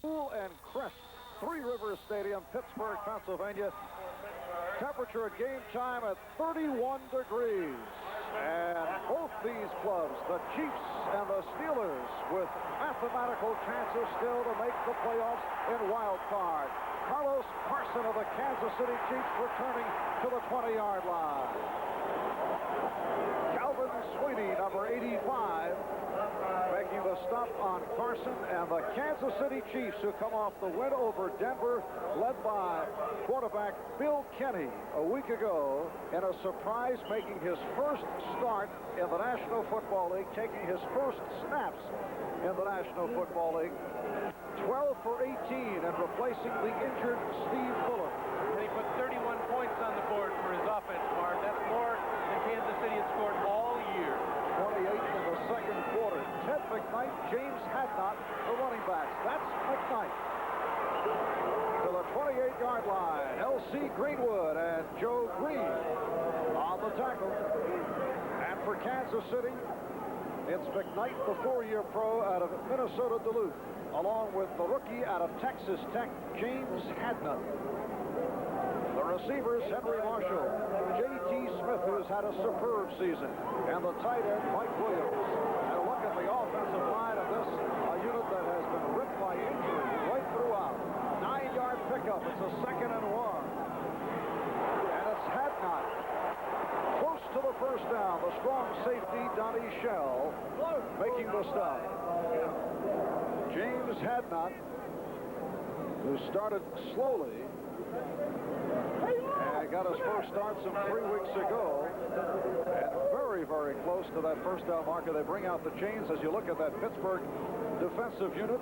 Cool and Crest, Three Rivers Stadium, Pittsburgh, Pennsylvania. Temperature at game time at 31 degrees. And both these clubs, the Chiefs and the Steelers, with mathematical chances still to make the playoffs in wild card. Carlos Carson of the Kansas City Chiefs returning to the 20-yard line. Calvin Sweeney, number 85, making the stop on Carson, and the Kansas City Chiefs, who come off the win over Denver, led by quarterback Bill Kenny a week ago, in a surprise, making his first start in the National Football League, taking his first snaps in the National Football League. 12 for 18 and replacing the injured Steve Fulham. And he put 31 points on the board for his offense, Bahr. That's more than Kansas City had scored all year. 28 in the second quarter. Ted McKnight, James Hadnot, the running backs. That's McKnight. To the 28-yard line, L.C. Greenwood and Joe Green on the tackle. And for Kansas City, it's McKnight, the four-year pro out of Minnesota Duluth, along with the rookie out of Texas Tech, James Hadnot. The receivers, Henry Marshall, J.T. Smith, who's had a superb season, and the tight end, Mike Williams. And look at the offensive line of this, a unit that has been ripped by injury right throughout. 9-yard pickup. It's a 2nd and 1. And it's Hadnot. Close to the first down. The strong safety, Donnie Shell, making the stop. James Hadnot, who started slowly and got his first start some 3 weeks ago, and very, very close to that first down marker. They bring out the chains as you look at that Pittsburgh defensive unit.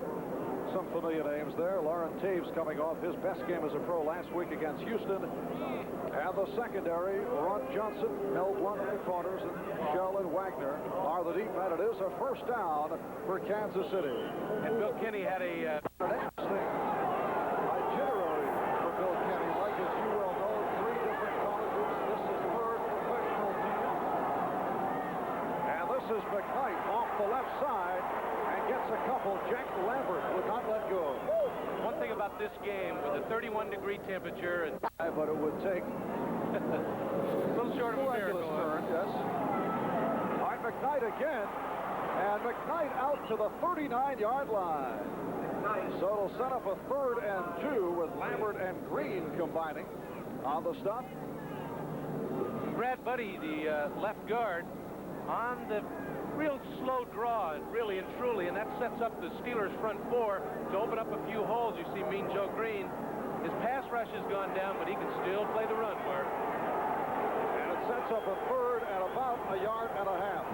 Some familiar names there. Lauren Taves coming off his best game as a pro last week against Houston. And the secondary, Ron Johnson, Mel Blunt at the corners, and Shell and Wagner are the deep men. It is a first down for Kansas City. And Bill Kenny had a interesting itinerary for Bill Kenny. Like, as you well know, 3 different colleges. This is 3rd professional team. And this is McKnight off the left side and gets a couple. Jack Lambert would not let go. One thing about this game, with a 31-degree temperature, and but it would take a little short of a miracle. Turn, yes. All right, McKnight again, and McKnight out to the 39-yard line. So it'll set up a 3rd and 2 with Lambert and Green combining on the stop. Brad Buddy, the left guard, on the real slow draw, really and truly, and that sets up the Steelers' front four to open up a few holes. You see Mean Joe Green. His pass rush has gone down, but he can still play the run, Bahr. And it sets up a 3rd and about a yard and a half.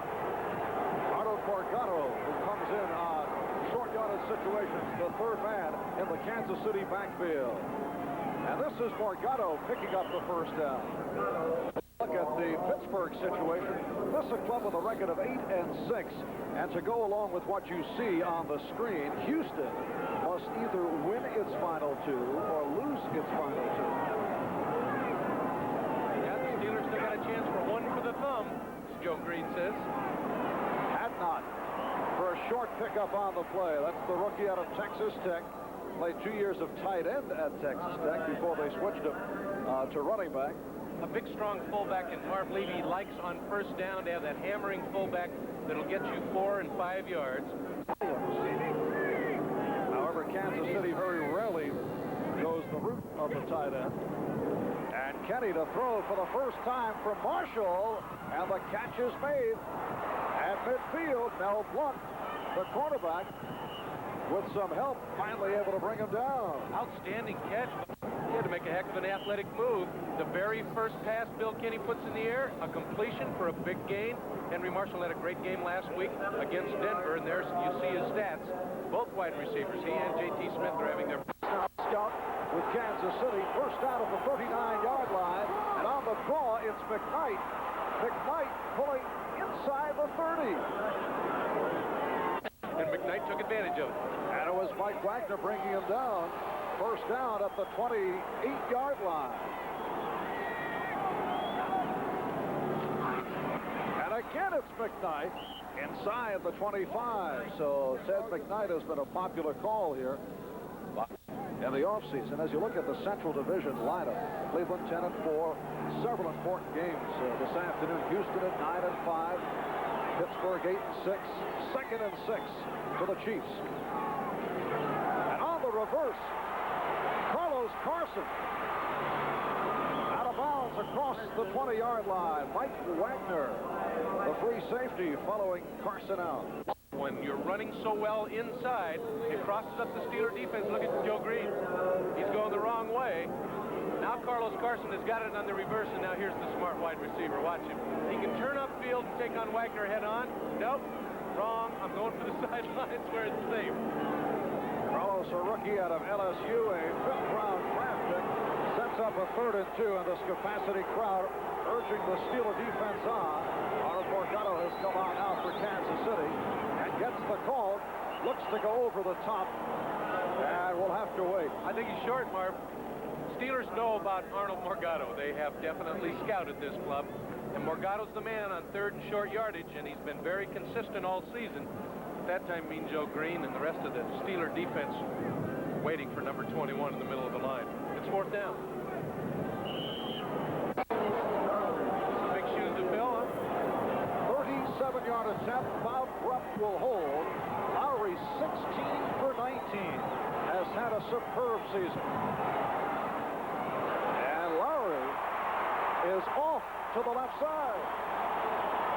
Arnold Morgano, who comes in on short yardage situations, the 3rd man in the Kansas City backfield. And this is Morgano picking up the first down. Look at the Pittsburgh situation. This is a club with a record of 8-6. And to go along with what you see on the screen, Houston must either win its final 2 or lose its final 2. Yeah, the Steelers still got a chance for 1 for the thumb, as Joe Green says. Hadnot for a short pickup on the play. That's the rookie out of Texas Tech. Played 2 years of tight end at Texas Tech before they switched him to running back. A big, strong fullback, and Marv Levy likes on first down to have that hammering fullback that'll get you 4 and 5 yards. However, Kansas City very rarely goes the route of the tight end. And Kenny to throw for the first time from Marshall, and the catch is made at midfield. Mel Blunt, the quarterback, with some help, finally able to bring him down. Outstanding catch. He had to make a heck of an athletic move. The very first pass Bill Kenny puts in the air, a completion for a big gain. Henry Marshall had a great game last week against Denver, and there's, you see his stats. Both wide receivers, he and J.T. Smith, are having their scout with Kansas City. First down at the 39-yard line, and on the draw, it's McKnight. McKnight pulling inside the 30. And McKnight took advantage of it. And it was Mike Wagner bringing him down. First down at the 28-yard line. And again, it's McKnight inside the 25. So Ted McKnight has been a popular call here in the offseason. As you look at the Central Division lineup, Cleveland 10-4, several important games this afternoon. Houston at 9-5, Pittsburgh 8-6, 2nd-6 to the Chiefs. And on the reverse, Carlos Carson out of bounds across the 20-yard line. Mike Wagner, the free safety, following Carson out. When you're running so well inside, it crosses up the Steeler defense. Look at Joe Green. He's going the wrong way. Now Carlos Carson has got it on the reverse, and now here's the smart wide receiver. Watch him. He can turn upfield and take on Wagner head on. Nope. Wrong. I'm going for the sidelines where it's safe. Carlos, a rookie out of LSU, a 5th-round draft pick, sets up a 3rd and 2, and this capacity crowd urging the Steeler defense on. Arnold Morgado has come out now for Kansas City and gets the call. Looks to go over the top, and we'll have to wait. I think he's short, Marv. Steelers know about Arnold Morgado. They have definitely scouted this club, and Morgado's the man on 3rd and short yardage, and he's been very consistent all season. That time, Mean Joe Green and the rest of the Steeler defense waiting for number 21 in the middle of the line. It's 4th down. Big shoes to fill, huh? 37-yard attempt. Bob Rupp will hold. Lowery 16 for 19 has had a superb season. And Lowery is off to the left side.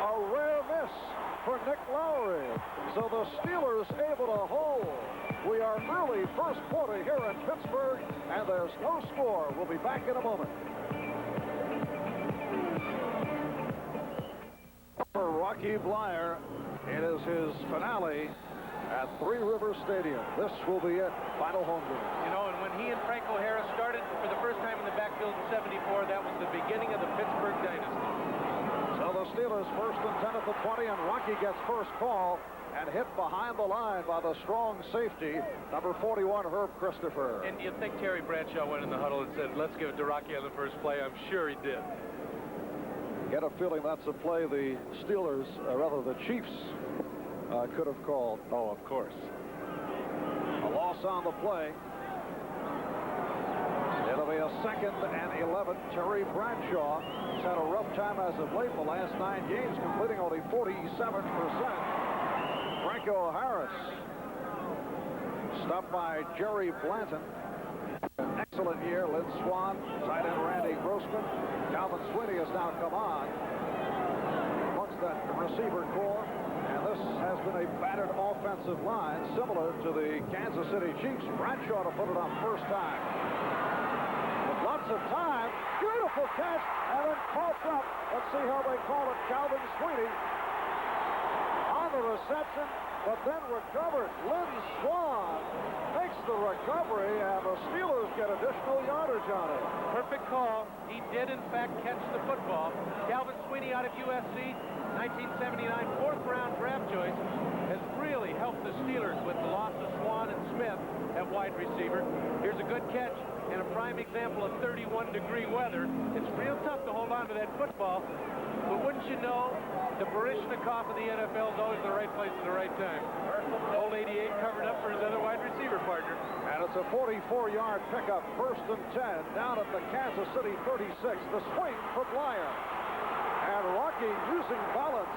A rare miss for Nick Lowery. So the Steelers able to hold. We are early first quarter here in Pittsburgh, and there's no score. We'll be back in a moment. For Rocky Bleier, it is his finale at Three Rivers Stadium. This will be it. Final home game. You know, and when he and Franco Harris started for the first time in the backfield in '74, that was the beginning of the Pittsburgh dynasty. So the Steelers 1st and 10 at the 20, and Rocky gets first call and hit behind the line by the strong safety, number 41, Herb Christopher. And you think Terry Bradshaw went in the huddle and said, let's give it to Rocky on the first play? I'm sure he did. Get a feeling that's a play the Steelers, rather the Chiefs, could have called. Oh, of course. A loss on the play. It'll be a 2nd and 11. Terry Bradshaw has had a rough time as of late. The last 9 games, completing only 47%. Franco Harris stopped by Jerry Blanton. An excellent year. Lynn Swann, tight end Randy Grossman. Calvin Sweeney has now come on amongst that receiver core. And this has been a battered offensive line, similar to the Kansas City Chiefs. Bradshaw to put it on first time. With lots of time, beautiful catch, and then caught up. Let's see how they call it. Calvin Sweeney on the reception, but then recovered. Lynn Swann makes the recovery, and the Steelers get additional yardage on it. Perfect call. He did, in fact, catch the football. Calvin Sweeney out of USC, 1979 4th-round draft choice, has really helped the Steelers with the loss of Swann and Smith at wide receiver. Here's a good catch and a prime example of 31-degree weather. It's real tough to hold on to that football, but wouldn't you know, the Baryshnikov of the NFL is always in the right place at the right time. Old 88 covered up for his other wide receiver partner. And it's a 44-yard pickup, 1st and 10, down at the Kansas City 36. The swing for Bleier. And Rocky using balance,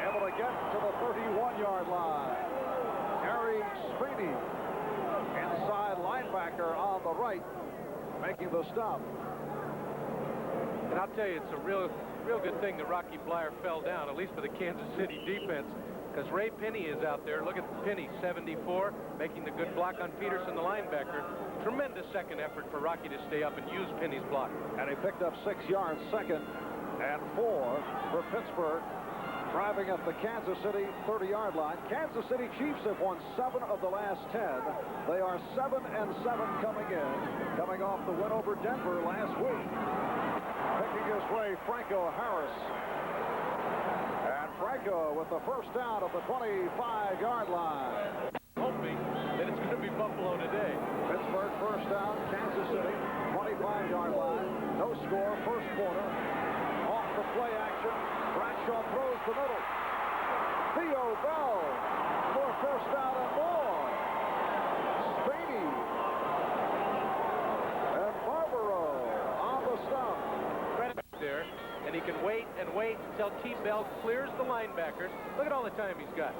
able to get to the 31-yard line. Harry Sweeney, inside linebacker on the right, making the stop. And I'll tell you, it's a real good thing that Rocky Bleier fell down, at least for the Kansas City defense, because Ray Penny is out there. Look at Penny, 74, making the good block on Peterson, the linebacker. Tremendous second effort for Rocky to stay up and use Penny's block. And he picked up 6 yards, 2nd and 4 for Pittsburgh, driving at the Kansas City 30-yard line. Kansas City Chiefs have won 7 of the last 10. They are 7-7 coming in, coming off the win over Denver last week. Picking his way, Franco Harris. And Franco with the first down of the 25-yard line. Hoping that it's going to be Buffalo today. Pittsburgh first down, Kansas City, 25-yard line. No score, first quarter. Off the play action. Bradshaw throws the middle. Theo Bell for first down and more. Sweeney and he can wait and wait until T. Bell clears the linebackers. Look at all the time he's got.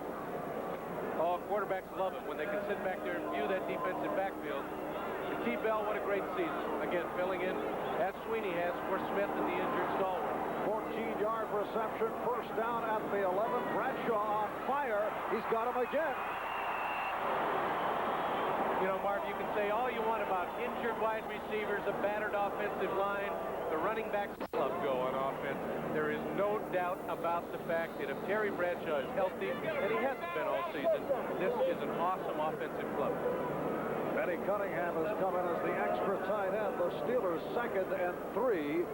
Oh, quarterbacks love it when they can sit back there and view that defensive backfield. And T. Bell, what a great season. Again, filling in as Sweeney has for Smith and the injured stalwart. 14-yard reception, first down at the 11. Bradshaw on fire. He's got him again. You know, Marv, you can say all you want about injured wide receivers, a battered offensive line. The running backs love go on offense. There is no doubt about the fact that if Terry Bradshaw is healthy, and he hasn't been all season, this is an awesome offensive club. Benny Cunningham has come in as the extra tight end. The Steelers 2nd and 3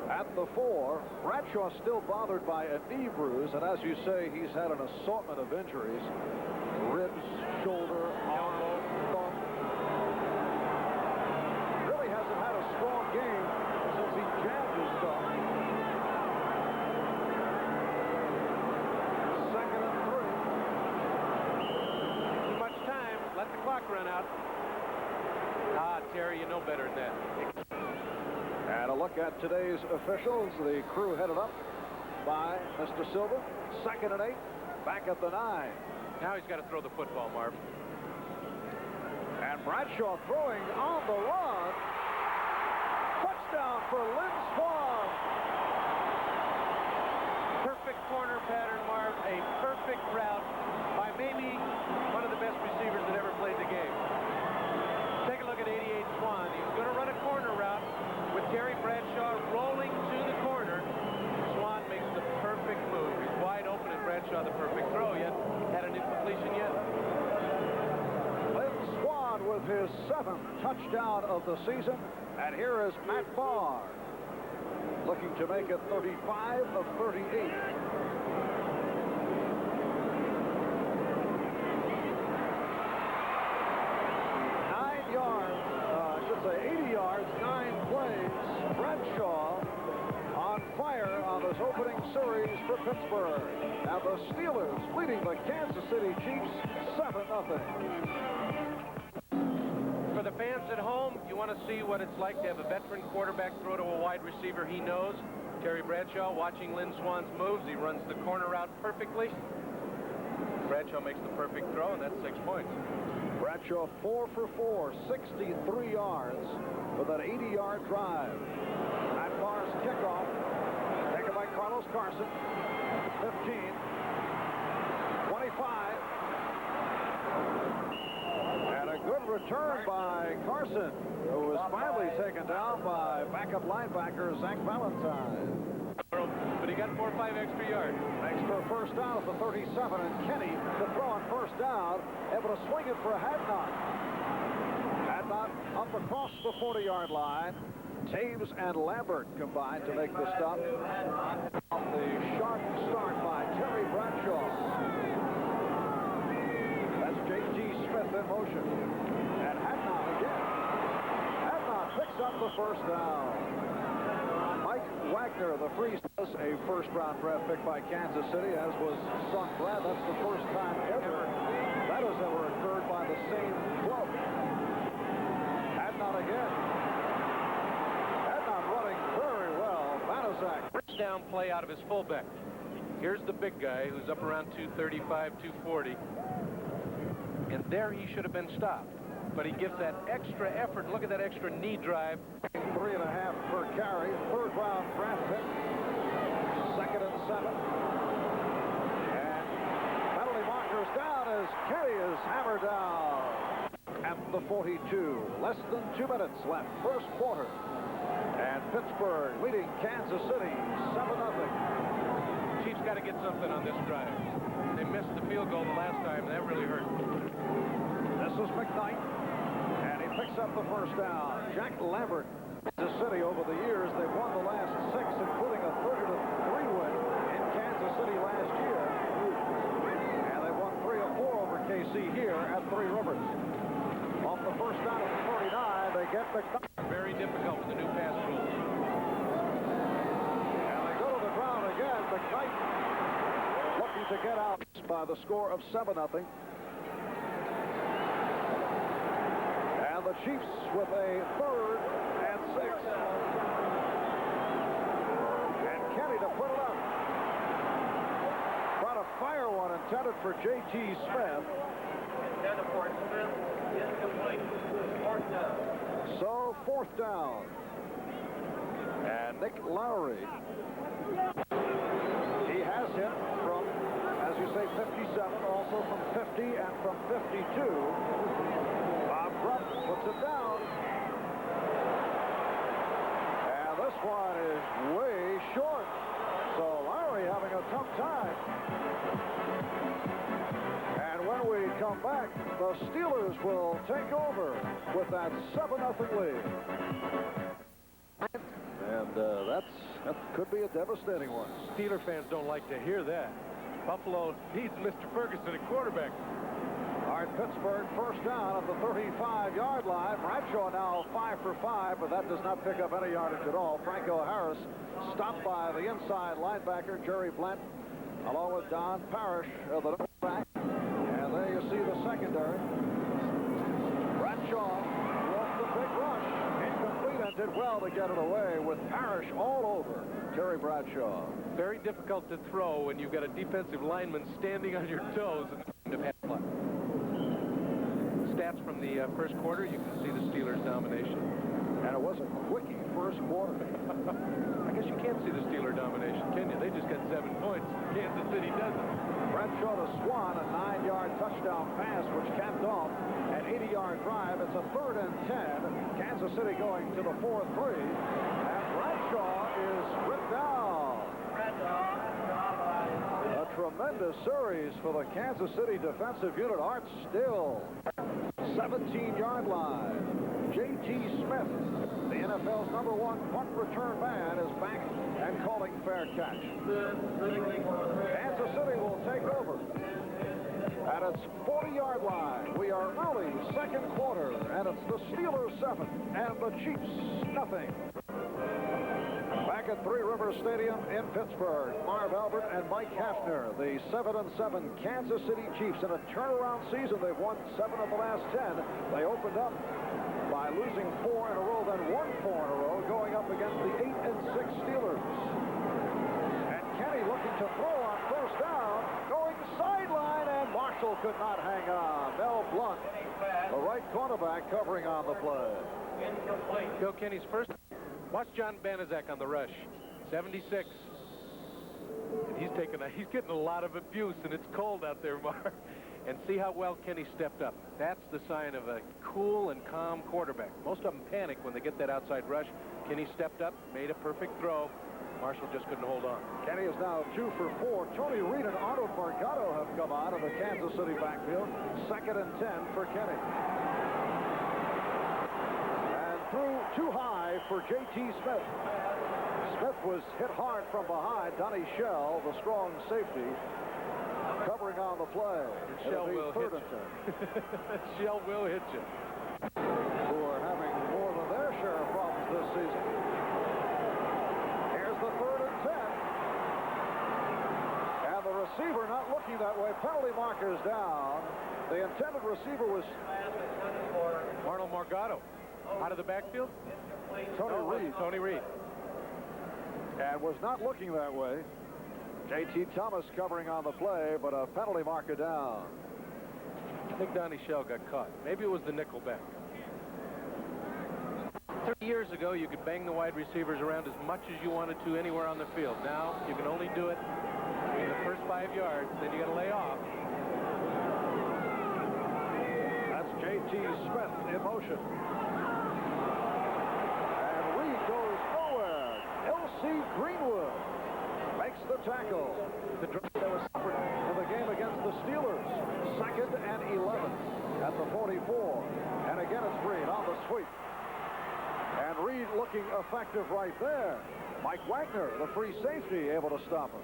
at the 4. Bradshaw still bothered by a knee bruise, and as you say, he's had an assortment of injuries. Ribs, shoulder, elbow, thumb. Really hasn't had a strong game since he jammed his thumb. 2nd and 3. Too much time. Let the clock run out. Ah, Terry, you know better than that. And a look at today's officials. The crew headed up by Mr. Silva. 2nd and 8. Back at the 9. Now he's got to throw the football, Marv. And Bradshaw throwing on the run. Touchdown for Lynn Swann. Perfect corner pattern, Marv. A perfect route by maybe one of the best receivers that ever played the game. Take a look at 88 Swann. He was going to run a corner route with Terry Bradshaw rolling to the corner. Swann makes the perfect move. He's wide open, and Bradshaw the perfect throw. Yet had an incompletion yet. Lynn Swann with his 7th touchdown of the season. And here is Matt Bahr looking to make it 35 of 38. 9 yards, I should say 80 yards, 9 plays. Bradshaw on fire on this opening series for Pittsburgh. Now the Steelers leading the Kansas City Chiefs 7-0. For the fans at home, you want to see what it's like to have a veteran quarterback throw to a wide receiver he knows. Terry Bradshaw watching Lynn Swann's moves. He runs the corner route perfectly. Bradshaw makes the perfect throw, and that's 6 points. Bradshaw 4 for 4, 63 yards with an 80-yard drive. Matt Bahr's kickoff taken by Carlos Carson. 15, 25. And a good return by Carson, who was finally taken down by backup linebacker Zach Valentine. But he got 4 or 5 extra yards. Makes for a first down at the 37, and Kenny to throw on first down, able to swing it for Hadnot. Hadnot up across the 40-yard line. Taves and Lambert combined to make the stop. The sharp start by Terry Bradshaw. That's J.T. Smith in motion. And Hadnot again. Hadnot picks up the first down. Mike Wagner, the free, a first-round draft pick by Kansas City, as was Son Brad. That's the first time ever that has ever occurred by the same club. Hadnot again. Hadnot running very well. Banaszak. First down play out of his fullback. Here's the big guy who's up around 235, 240. And there he should have been stopped. But he gives that extra effort. Look at that extra knee drive. 3.5 per carry. Third-round draft pick. 2nd and 7. And penalty markers down as Kenny is hammered down at the 42. Less than 2 minutes left. First quarter. And Pittsburgh leading Kansas City 7-0. Chiefs got to get something on this drive. They missed the field goal the last time, and that really hurt. This is McKnight, and he picks up the first down. Jack Lambert, Kansas City over the years, they've won the last 6, including a 30-3 win in Kansas City last year. And they've won 3 or 4 over KC here at Three Rivers. Off the first down at the 49, they get McKnight. Very difficult with the new pass rules. And they go to the ground again. McKnight looking to get out by the score of 7-0. And the Chiefs with a 3rd and 6. And Kenny to put it up. Trying to fire one intended for J.T. Smith. Intended for Smith, incomplete. Fourth down. So, fourth down. And Nick Lowery. He has hit from, as you say, 57, also from 50 and from 52. Bob Rupp puts it down. And this one is way short. So Lowery having a tough time. And when we come back, the Steelers will take over with that 7-0 lead. And that could be a devastating one. Steeler fans don't like to hear that. Buffalo needs Mr. Ferguson at quarterback. All right, Pittsburgh first down at the 35-yard line. Bradshaw now 5 for 5, but that does not pick up any yardage at all. Franco Harris stopped by the inside linebacker, Jerry Blount, along with Don Parrish, the back. And there you see the secondary. Bradshaw off the big rush. Incomplete and did well to get it away with Parrish all over Terry Bradshaw. Very difficult to throw when you've got a defensive lineman standing on your toes and have had luck. Stats from the first quarter, you can see the Steelers' domination. And it was a quickie first quarter. I guess you can't see the Steeler domination, can you? They just got 7 points. Kansas City doesn't. Bradshaw to Swann, a 9-yard touchdown pass, which capped off an 80-yard drive. It's a 3rd and 10. Kansas City going to the 4-3. And Bradshaw is ripped down. A tremendous series for the Kansas City defensive unit. Art Still, 17-yard line. J.T. Smith, the NFL's #1 punt return man, is back and calling fair catch. Kansas City will take over at its 40-yard line. We are early second quarter, and it's the Steelers 7 and the Chiefs nothing. Back at Three Rivers Stadium in Pittsburgh, Marv Albert and Mike Hafner, the 7-7 Kansas City Chiefs. In a turnaround season, they've won 7 of the last 10. They opened up by losing 4 in a row, then won 4 in a row, going up against the 8-6 Steelers. And Kenny looking to throw on first down, going sideline, and Marshall could not hang on. Mel Blount, the right cornerback, covering on the play. Bill Kenny's first. Watch John Banaszak on the rush. 76. And he's getting a lot of abuse, and it's cold out there, Bahr. And see how well Kenny stepped up. That's the sign of a cool and calm quarterback. Most of them panic when they get that outside rush. Kenny stepped up, made a perfect throw. Marshall just couldn't hold on. Kenny is now 2 for 4. Tony Reed and Arnold Margotto have come out of the Kansas City backfield. 2nd and 10 for Kenny. And threw too high for J.T. Smith. Smith was hit hard from behind. Donnie Shell, the strong safety, covering on the play. Shell will hit you. Shell will hit you. Who are having more than their share of problems this season. Here's the 3rd and 10. And the receiver not looking that way. Penalty markers down. The intended receiver was Arnold Margotto. Out of the backfield? Tony Reed. And was not looking that way. J.T. Thomas covering on the play, but a penalty marker down. I think Donnie Shell got caught. Maybe it was the nickelback. 30 years ago, you could bang the wide receivers around as much as you wanted to anywhere on the field. Now, you can only do it in the first 5 yards, then you got to lay off. That's J.T. Smith in motion. And Reed goes nowhere. L.C. Greenwood makes the tackle. The drive that was suffered in the game against the Steelers. 2nd and 11 at the 44. And again, it's Reed on the sweep. And Reed looking effective right there. Mike Wagner, the free safety, able to stop him.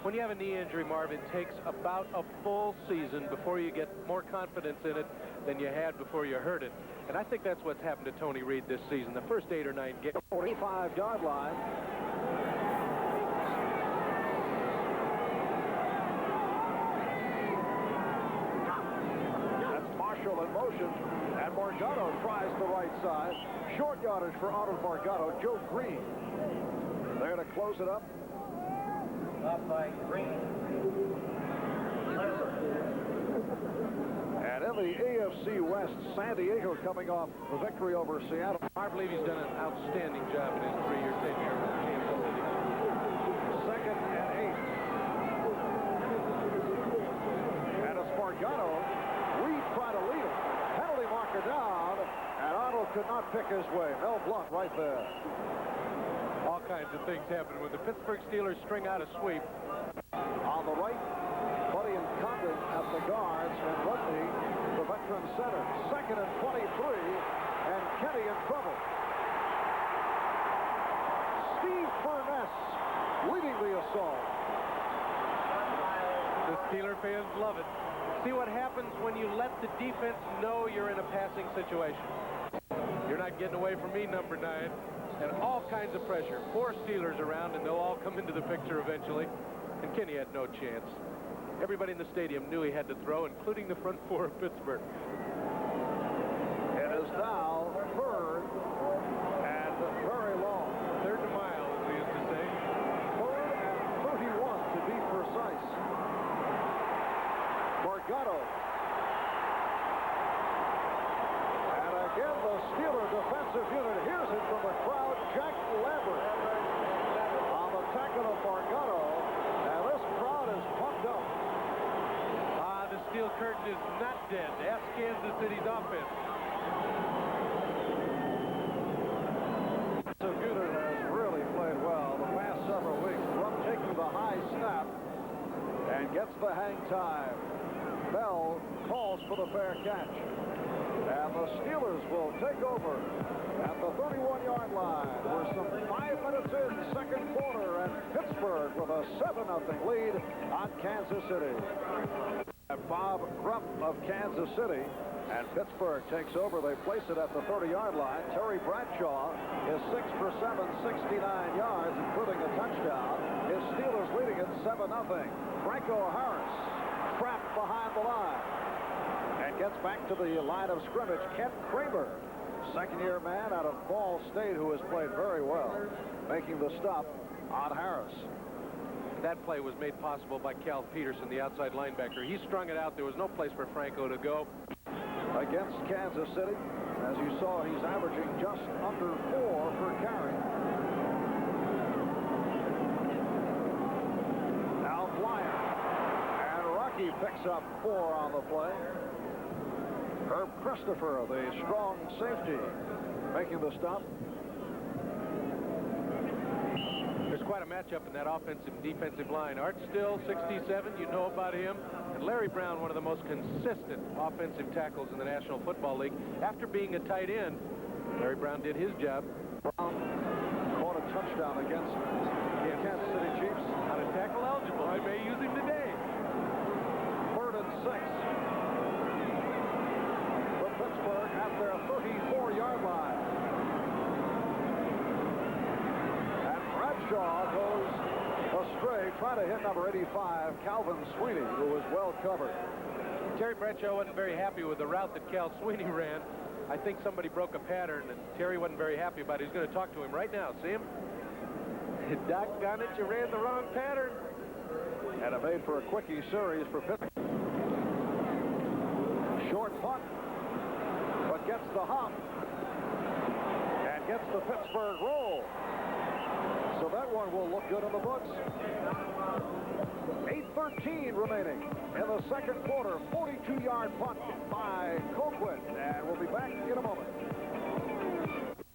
When you have a knee injury, Marv, it takes about a full season before you get more confidence in it than you had before you hurt it. And I think that's what's happened to Tony Reed this season. The first 8 or 9 games. 45-yard line. That's Marshall in motion. And Margotto tries the right side. Short yardage for Arnold Margotto. Joe Green there to close it up. Up by Green. And in the AFC West, San Diego coming off the victory over Seattle. I believe he's done an outstanding job in his 3-year tenure with Kansas City. 2nd and 8. And it's Morgado. Reed tried to lead him. Penalty marker down, and Arnold could not pick his way. Mel Blount right there. All kinds of things happen when the Pittsburgh Steelers string out a sweep. On the right, Buddy and Condon at the guards, and Rudney, the veteran center. 2nd and 23, and Kenny in trouble. Steve Furness leading the assault. The Steeler fans love it. See what happens when you let the defense know you're in a passing situation. You're not getting away from me, number 9. And all kinds of pressure. 4 Steelers around, and they'll all come into the picture eventually. And Kenny had no chance. Everybody in the stadium knew he had to throw, including the front 4 of Pittsburgh. It is now 3rd and very long. 3rd to mile, as we used to say. 3rd and 31 to be precise. Morgado. And again, the Steeler defensive unit hears it from the crowd. Jack Lambert on the tackle of Morgado. And this crowd is pumped up. The steel curtain is not dead. Ask Kansas City's offense. The unit has really played well the past several weeks. Rupp taking the high snap and gets the hang time. Bell calls for the fair catch. And the Steelers will take over at the 31-yard line. We're some 5 minutes in the 2nd quarter, and Pittsburgh with a 7-0 lead on Kansas City. Bob Rupp of Kansas City, and Pittsburgh takes over. They place it at the 30-yard line. Terry Bradshaw is 6 for 7, 69 yards, including a touchdown. His Steelers leading it 7-0. Franco Harris trapped behind the line and gets back to the line of scrimmage. Kent Kramer, second-year man out of Ball State, who has played very well, making the stop on Harris. That play was made possible by Cal Peterson, the outside linebacker. He strung it out. There was no place for Franco to go. Against Kansas City, as you saw, he's averaging just under 4 per carry. Now Bleier. And Rocky picks up 4 on the play. Herb Christopher, the strong safety, making the stop. There's quite a matchup in that offensive and defensive line. Art Still, 67, you know about him. And Larry Brown, one of the most consistent offensive tackles in the National Football League. After being a tight end, Larry Brown did his job. Brown caught a touchdown against the Kansas City Chiefs. Not a tackle eligible. I may use him today. 3rd and 6. For Pittsburgh at their 34-yard line. Bradshaw goes astray, trying to hit number 85, Calvin Sweeney, who was well covered. Terry Bradshaw wasn't very happy with the route that Cal Sweeney ran. I think somebody broke a pattern, and Terry wasn't very happy about it. He's going to talk to him right now. See him? Doggone it, you ran the wrong pattern. And it made for a quickie series for Pittsburgh. Short punt, but gets the hop and gets the Pittsburgh roll. So that one will look good in the books. 8:13 remaining in the 2nd quarter. 42-yard punt by Colquitt. And we'll be back in a moment.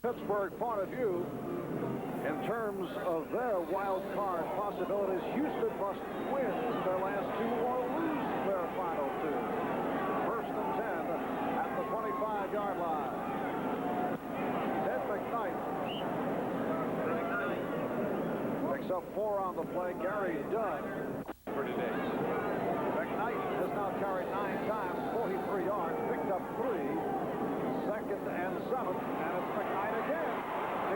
Pittsburgh point of view, in terms of their wild card possibilities, Houston must win their last 2 or lose their final 2. 1st and 10 at the 25-yard line. Ted McKnight picks up 4 on the play. Gary Dunn For today. McKnight has now carried 9 times, 43 yards, picked up 3. 2nd and 7, and it's McKnight again.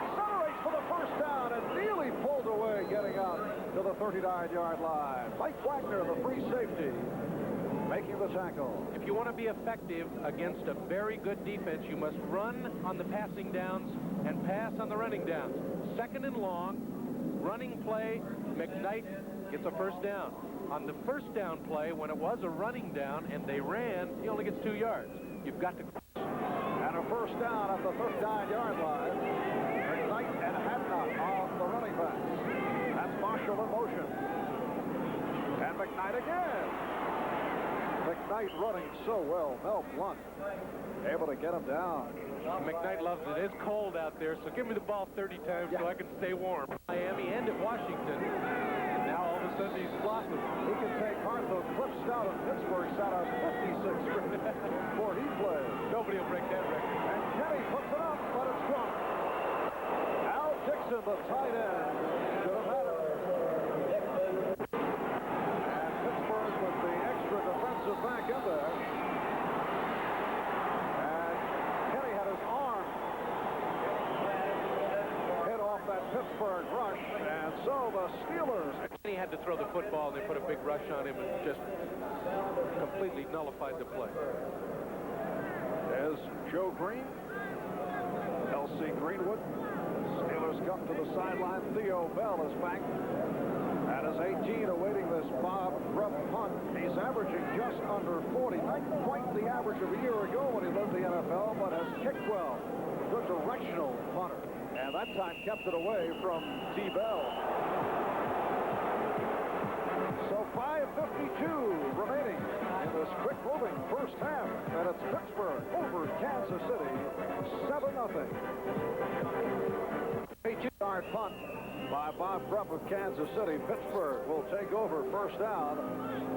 Accelerates for the first down and nearly pulled away, getting out to the 39-yard line. Mike Wagner, the free safety, making the tackle. If you want to be effective against a very good defense, you must run on the passing downs and pass on the running downs. 2nd and long, running play, McKnight gets a first down. On the first down play, when it was a running down and they ran, he only gets 2 yards. You've got to... And a first down at the 39-yard line. McKnight and Hadnot off the running backs. That's Marshall in motion. And McKnight again. McKnight running so well. Mel Blount able to get him down. McKnight loves it. It's cold out there, so give me the ball 30 times so I can stay warm. Miami and at Washington. Now all of a sudden he's blossomed. He can take heart. The Cliff Stout of Pittsburgh shot a 56 before he played. Nobody will break that record. And Kenny puts it up, but it's dropped. Al Dixon, the tight end, should have had it. And Pittsburgh with the extra defensive back in there. And Kenny had his arm hit off that Pittsburgh rush. And so the Steelers... He had to throw the football, and they put a big rush on him and just completely nullified the play. There's Joe Green, L.C. Greenwood. Steelers come to the sideline. Theo Bell is back. At his 18, awaiting this Bahr punt. He's averaging just under 40. Not quite the average of a year ago when he led the NFL, but has kicked well. Good directional punter. And that time kept it away from T. Bell. So 5:52 remaining in this quick-moving first half, and it's Pittsburgh over Kansas City, 7-0. 8-yard punt by Bob Rupp of Kansas City. Pittsburgh will take over first down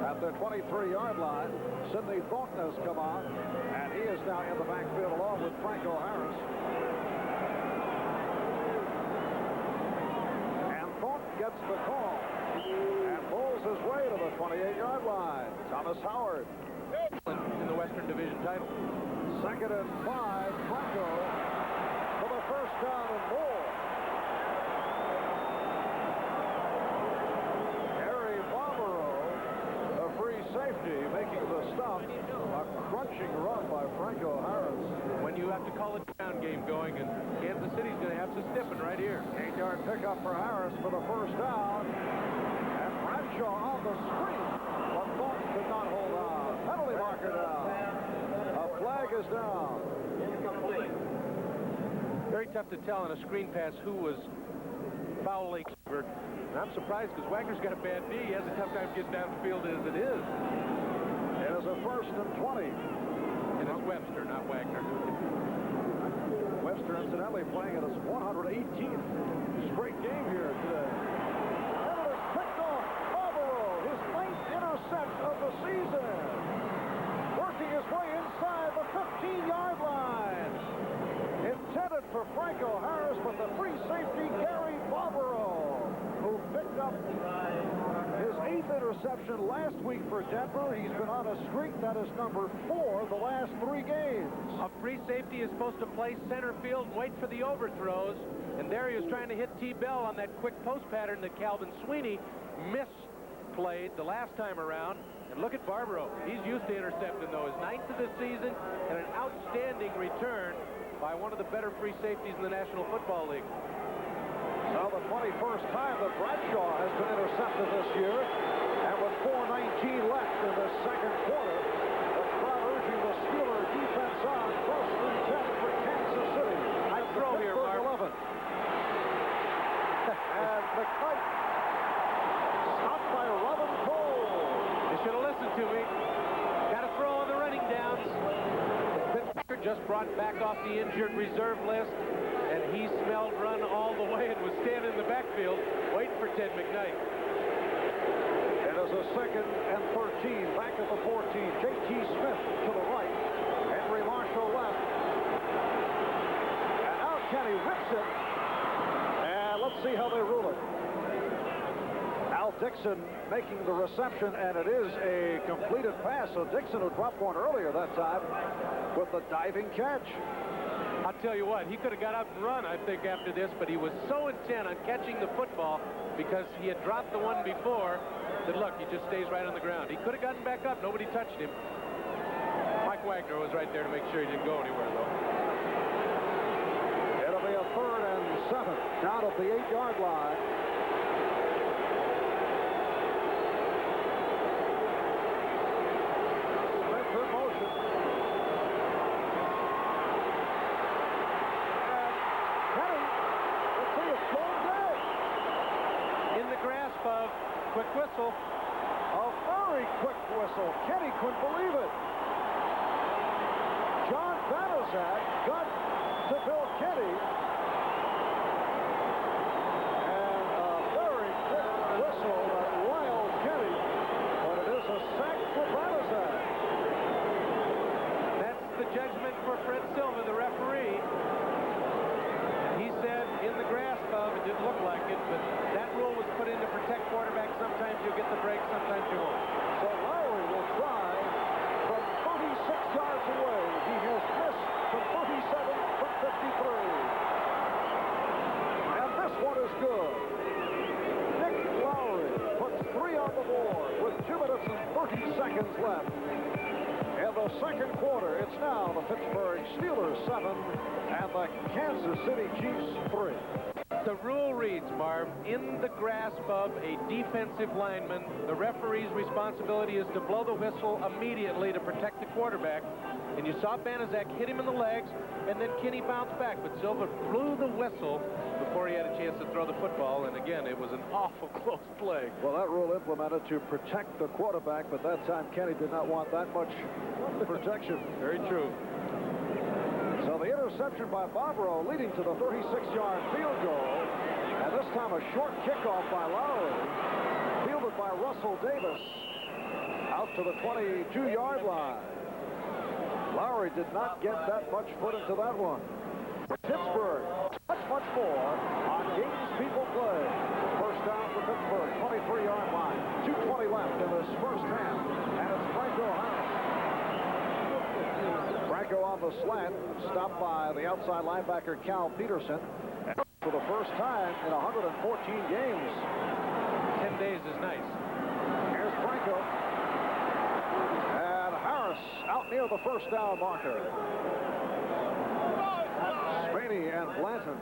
at the 23-yard line. Sidney Thornton has come on, and he is now in the backfield along with Franco Harris. And Thornton gets the call and pulls his way to the 28-yard line. Thomas Howard In the Western Division title. 2nd and 5. Franco for the first down and more. Harry Barbaro, a free safety, making the stop. A crunching run by Franco Harris. When you have to call a down game going, and Kansas City's going to have to stiffen right here. 8-yard pickup for Harris for the first down. And Bradshaw on the screen, but Thornton could not hold on. Penalty marker down. A flag is down. Very tough to tell on a screen pass who was fouling. And I'm surprised because Wagner's got a bad knee. He has a tough time getting down the field as it is. It is a 1st and 20. And it's Webster, not Wagner. Webster, incidentally, playing at his 118th straight game here today. And it is picked off. Barbaro, his 9th intercept of the season. Working his way inside the 15-yard line. Intended for Franco Harris, but the free safety, Gary Barbaro, who picked up his 8th interception last week for Denver. He's been on a streak that is number 4 the last 3 games. A free safety is supposed to play center field and wait for the overthrows. And there he was trying to hit T. Bell on that quick post pattern that Calvin Sweeney misplayed the last time around. And look at Barbaro. He's used to intercepting, though. His 9th of the season and an outstanding return by one of the better free safeties in the National Football League. Now the 21st time that Bradshaw has been intercepted this year. And with 4:19 left in the second quarter, the crowd urging the Steeler defense on. 1st and 10 for Kansas City. Nice throw here, Bahr. 11. And McKnight stopped by Robin Cole. They should have listened to me. Got to throw on the running downs. Pittsburgh just brought back off the injured reserve list, and he smelled run all the way and was standing in the backfield waiting for Ted McKnight. It is a 2nd and 13. Back at the 14. J.T. Smith to the right. Henry Marshall left. And now Kenny rips it. And let's see how they rule it. Al Dixon making the reception, and it is a completed pass. So Dixon, who dropped one earlier that time, with the diving catch. I'll tell you what, he could have got up and run, I think, after this, but he was so intent on catching the football because he had dropped the one before that, look, he just stays right on the ground. He could have gotten back up. Nobody touched him. Mike Wagner was right there to make sure he didn't go anywhere, though. It'll be a 3rd and 7 down at the 8-yard line. whistle. Kenny couldn't believe it. John Banaszak got to Bill Kenny. And a very quick whistle that riled Kenny. But it is a sack for Banaszak. That's the judgment for Fred Silva, the referee. He said in the grasp of, it didn't look like it, but that rule was put in to protect quarterbacks. Sometimes you'll get the break, sometimes you won't. So Lowery will try from 36 yards away. He has missed from 37 from 53. And this one is good. Nick Lowery puts 3 on the board with 2 minutes and 30 seconds left. In the second quarter, it's now the Pittsburgh Steelers 7 and the Kansas City Chiefs 3. The rule reads, Marv, in the grasp of a defensive lineman, the referee's responsibility is to blow the whistle immediately to protect the quarterback. And you saw Banaszak hit him in the legs, and then Kenny bounced back. But Silva blew the whistle before he had a chance to throw the football. And again, it was an awful close play. Well, that rule implemented to protect the quarterback, but that time Kenny did not want that much protection. Very true. So the interception by Bahr leading to the 36-yard field goal. And this time a short kickoff by Lowery, fielded by Russell Davis, out to the 22-yard line. Lowery did not get that much foot into that one. Pittsburgh, much more on games people play. First down for Pittsburgh, 23-yard line. 2:20 left in this first half. And it's Franco Harris. Franco on the slant, stopped by the outside linebacker Cal Peterson. And for the first time in 114 games. 10 days is nice. Here's Franco. And Harris out near the first down marker. Spaney and Blanton.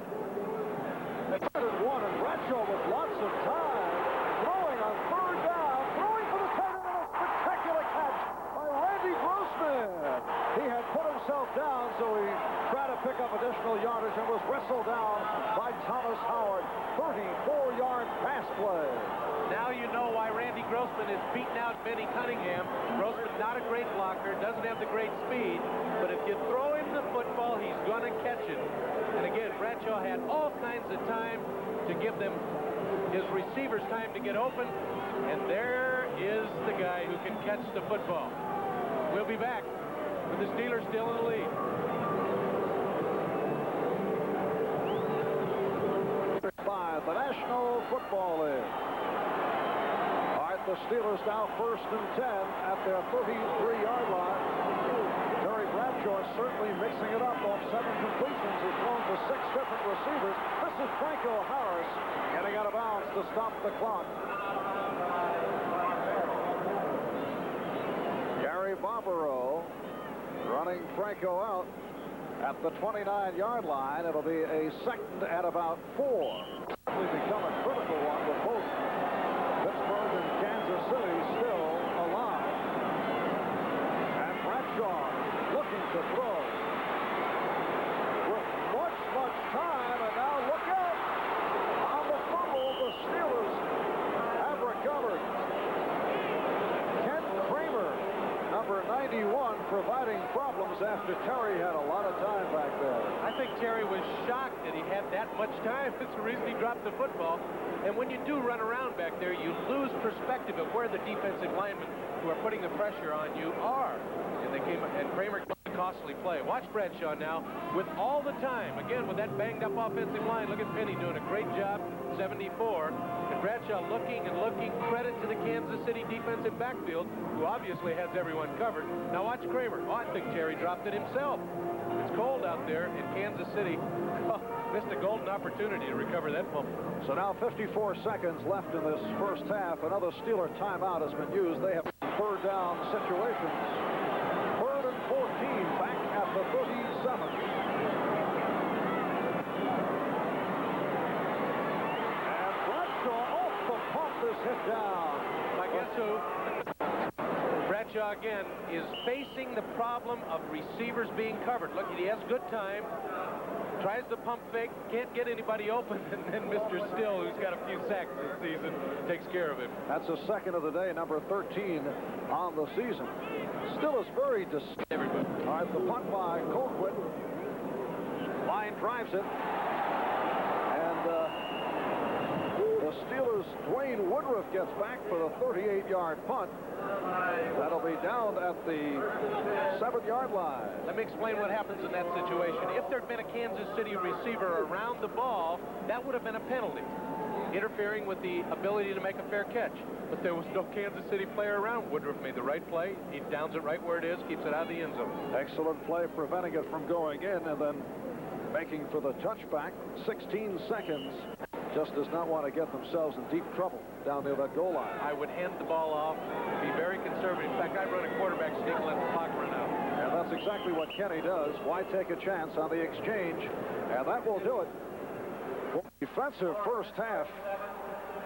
Third and 1, and Bradshaw with lots of time. Throwing on third down. Throwing for the tight end. A spectacular catch by Randy Grossman. He had put himself down, so he tried to pick up additional yardage and was wrestled down by Thomas Howard. 34-yard pass play. Now you know why Randy Grossman is beating out Benny Cunningham. Grossman's not a great blocker, doesn't have the great speed, but if you throw him the football, he's going to catch it. And again, Bradshaw had all kinds of time to give them his receivers time to get open, and there is the guy who can catch the football. We'll be back with the Steelers still in the lead. By the National Football League. All right, the Steelers now 1st and 10 at their 33-yard line. Terry Bradshaw certainly mixing it up on 7 completions. He's thrown to 6 different receivers. This is Franco Harris getting out of bounds to stop the clock. Gary Barbaro running Franco out at the 29-yard line. It'll be a 2nd and about 4. Probably become a critical one with both Pittsburgh and Kansas City still alive. And Bradshaw looking to throw with much time, and now look out on the fumble. The Steelers have recovered. Ken Kramer, number 91, providing problems after Terry had a lot of time back there. I think Terry was shocked that he had that much time. That's the reason he dropped the football. And when you do run around back there, you lose perspective of where the defensive linemen who are putting the pressure on you are. And Kramer got a costly play. Watch Bradshaw now with all the time. Again, with that banged-up offensive line. Look at Penny doing a great job, 74. And Bradshaw looking and looking. Credit to the Kansas City defensive backfield, who obviously has everyone covered. Now watch Kramer. Oh, I think Terry dropped it himself. It's cold out there in Kansas City. Oh, missed a golden opportunity to recover that fumble. So now 54 seconds left in this first half. Another Steeler timeout has been used. They have third down situations. 3rd and 14 back at the 37. And Bradshaw off the pump is hit down. I guess who? Bradshaw again is facing the problem of receivers being covered. Look, he has good time. Tries the pump fake, can't get anybody open, and then Mr. Still, who's got a few sacks this season, takes care of him. That's the second of the day, number 13 on the season. Still is very Everybody. All right, the punt by Colquitt. Line drives it. And the Steelers' Dwayne Woodruff gets back for the 38-yard punt. That'll be down at the 7-yard line. Let me explain what happens in that situation. If there'd been a Kansas City receiver around the ball, that would have been a penalty, interfering with the ability to make a fair catch. But there was no Kansas City player around. Woodruff made the right play. He downs it right where it is, keeps it out of the end zone. Excellent play, preventing it from going in, and then making for the touchback. 16 seconds. Just does not want to get themselves in deep trouble down near that goal line. I would hand the ball off, be very conservative. In fact, I'd run a quarterback sneak and let the clock run out. And that's exactly what Kenny does. Why take a chance on the exchange? And that will do it. Defensive first half.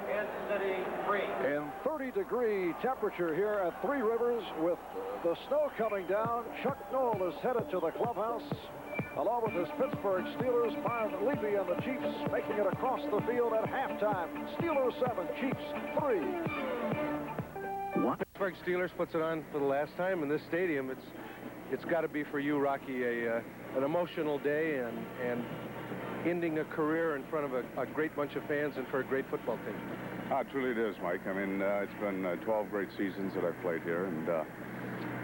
Kansas City 3. In 30-degree temperature here at Three Rivers with the snow coming down. Chuck Noll is headed to the clubhouse along with his Pittsburgh Steelers. Bahr Levy and the Chiefs making it across the field at halftime. Steelers 7, Chiefs 3. Pittsburgh Steelers puts it on for the last time in this stadium. It's got to be for you, Rocky, an emotional day and ending a career in front of a great bunch of fans and for a great football team. Truly it is, Mike. I mean, it's been 12 great seasons that I've played here,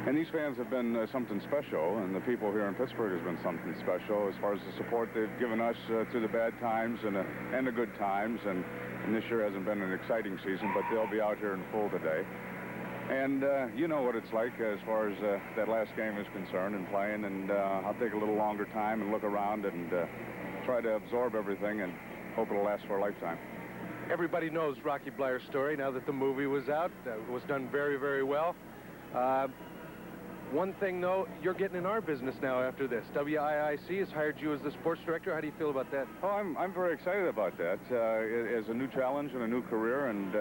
and these fans have been something special, and the people here in Pittsburgh has been something special as far as the support they've given us through the bad times and the good times, and this year hasn't been an exciting season, but they'll be out here in full today. And you know what it's like as far as that last game is concerned and playing, and I'll take a little longer time and look around and try to absorb everything and hope it'll last for a lifetime. Everybody knows Rocky Bleier's story now that the movie was out. It was done very, very well. One thing, though, you're getting in our business now after this. WIIC has hired you as the sports director. How do you feel about that? Oh, I'm very excited about that. As a new challenge and a new career, and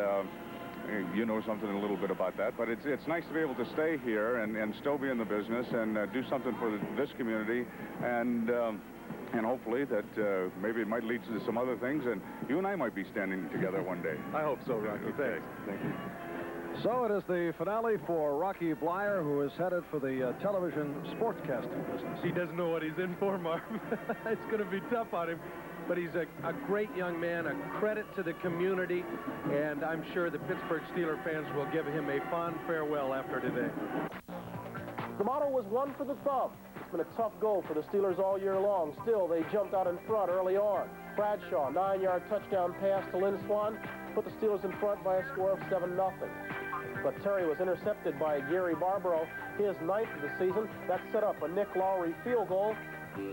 you know something a little bit about that. But it's nice to be able to stay here and still be in the business and do something for this community, and hopefully that maybe it might lead to some other things, and you and I might be standing together one day. I hope so, Rocky. Okay. Thanks. Thank you. So it is the finale for Rocky Bleier, who is headed for the television sportscasting business. He doesn't know what he's in for, Marv. It's going to be tough on him. But he's a great young man, a credit to the community, and I'm sure the Pittsburgh Steelers fans will give him a fond farewell after today. The motto was one for the thumb. It's been a tough goal for the Steelers all year long. Still, they jumped out in front early on. Bradshaw, 9-yard touchdown pass to Lynn Swann, put the Steelers in front by a score of 7-0. But Terry was intercepted by Gary Barbaro, his 9th of the season. That set up a Nick Lowery field goal.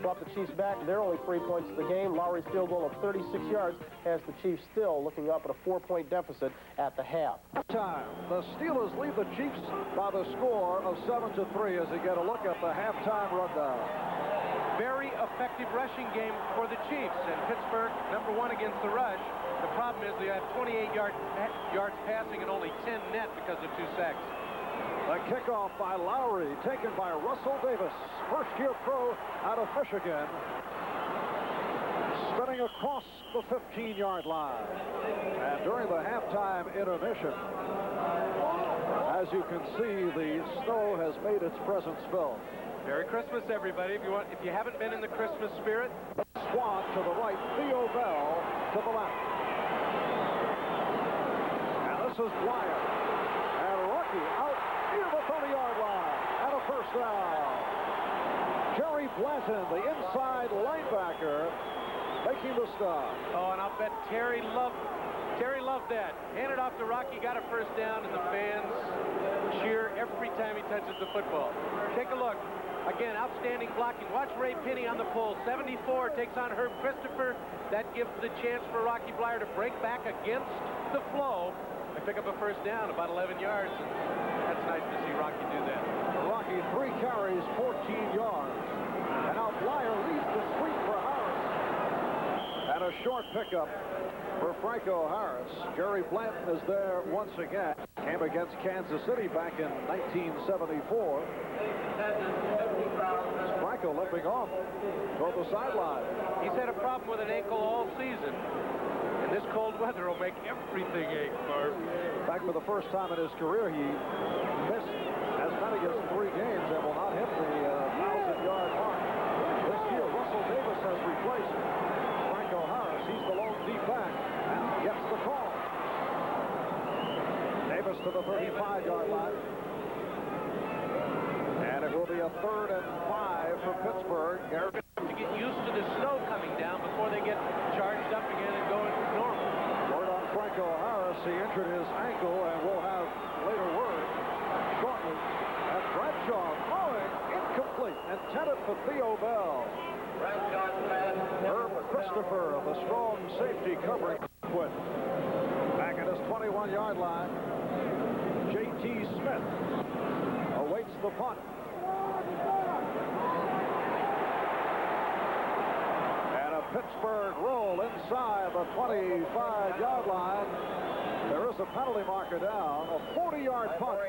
Brought the Chiefs back. They're only 3 points of the game. Lowry's field goal of 36 yards has the Chiefs still looking up at a 4-point deficit at the half. Time. The Steelers lead the Chiefs by the score of 7-3 as they get a look at the halftime rundown. Very effective rushing game for the Chiefs, and Pittsburgh, number 1 against the rush. The problem is they have 28 yards passing and only 10 net because of 2 sacks. The kickoff by Lowery, taken by Russell Davis, first-year pro out of Michigan, spinning across the 15-yard line. And during the halftime intermission, as you can see, the snow has made its presence felt. Merry Christmas, everybody. If you haven't been in the Christmas spirit. Swann to the right, Theo Bell to the left. And this is Bleier. And Rocky out near the 30-yard line. And a first down. Terry Bradshaw, the inside linebacker, making the stop. Oh, and I'll bet Terry loved that. Handed off to Rocky, got a first down, and the fans cheer every time he touches the football. Take a look. Again, outstanding blocking. Watch Ray Pinney on the pull. 74 takes on Herb Christopher. That gives the chance for Rocky Bleier to break back against the flow and pick up a first down, about 11 yards. And that's nice to see Rocky do that. Rocky, 3 carries, 14 yards. And now Bleier leads the sweep for Harris. And a short pickup for Franco Harris. Jerry Blanton is there once again. Came against Kansas City back in 1974. Franco limping off toward the sideline. He's had a problem with an ankle all season. And this cold weather will make everything ache, Bahr. In fact, for the first time in his career, he missed as many as 3 games and will not hit the 1,000-yard mark. This year, Russell Davis has replaced Franco Harris. He's the lone deep back and gets the call. Davis to the 35-yard line. And it will be a 3rd and 5 for Pittsburgh. They're going to have to get used to the snow coming down before they get charged up again and going normal. Word on Franco Harris. He injured his ankle, and we'll have later word shortly. And Bradshaw throwing incomplete. Intended for Theo Bell. Herb Christopher of the strong safety covering quit. Back at his 21-yard line. J.T. Smith awaits the punt. And a Pittsburgh roll inside the 25-yard line. There is a penalty marker down. A 40-yard punt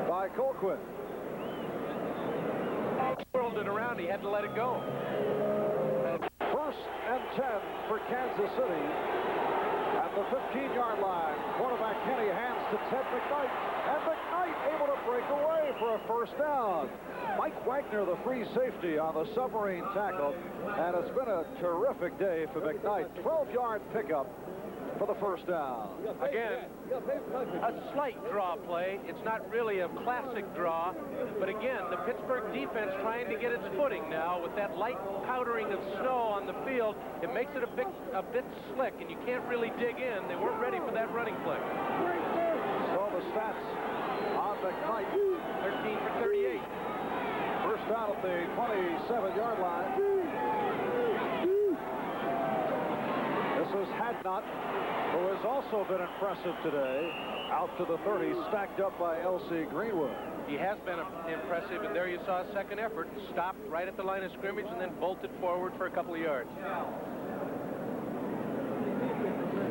by Colquitt. Whirled it around. He had to let it go. 1st and 10 for Kansas City. At the 15-yard line, quarterback Kenny hands to Ted McKnight. And McKnight able to break away for a 1st down. Mike Wagner, the free safety on the submarine tackle. And it's been a terrific day for McKnight. 12-yard pickup for the 1st down. Again, a slight draw play. It's not really a classic draw. But again, the Pittsburgh defense trying to get its footing now with that light powdering of snow on the field. It makes it a bit slick, and you can't really dig in. They weren't ready for that running play. So the stats on McKnight. 13 for 38. 1st down at the 27-yard line. This is Hadnot, who has also been impressive today. Out to the 30, stacked up by L.C. Greenwood. He has been impressive, and there you saw a second effort. Stopped right at the line of scrimmage and then bolted forward for a couple of yards.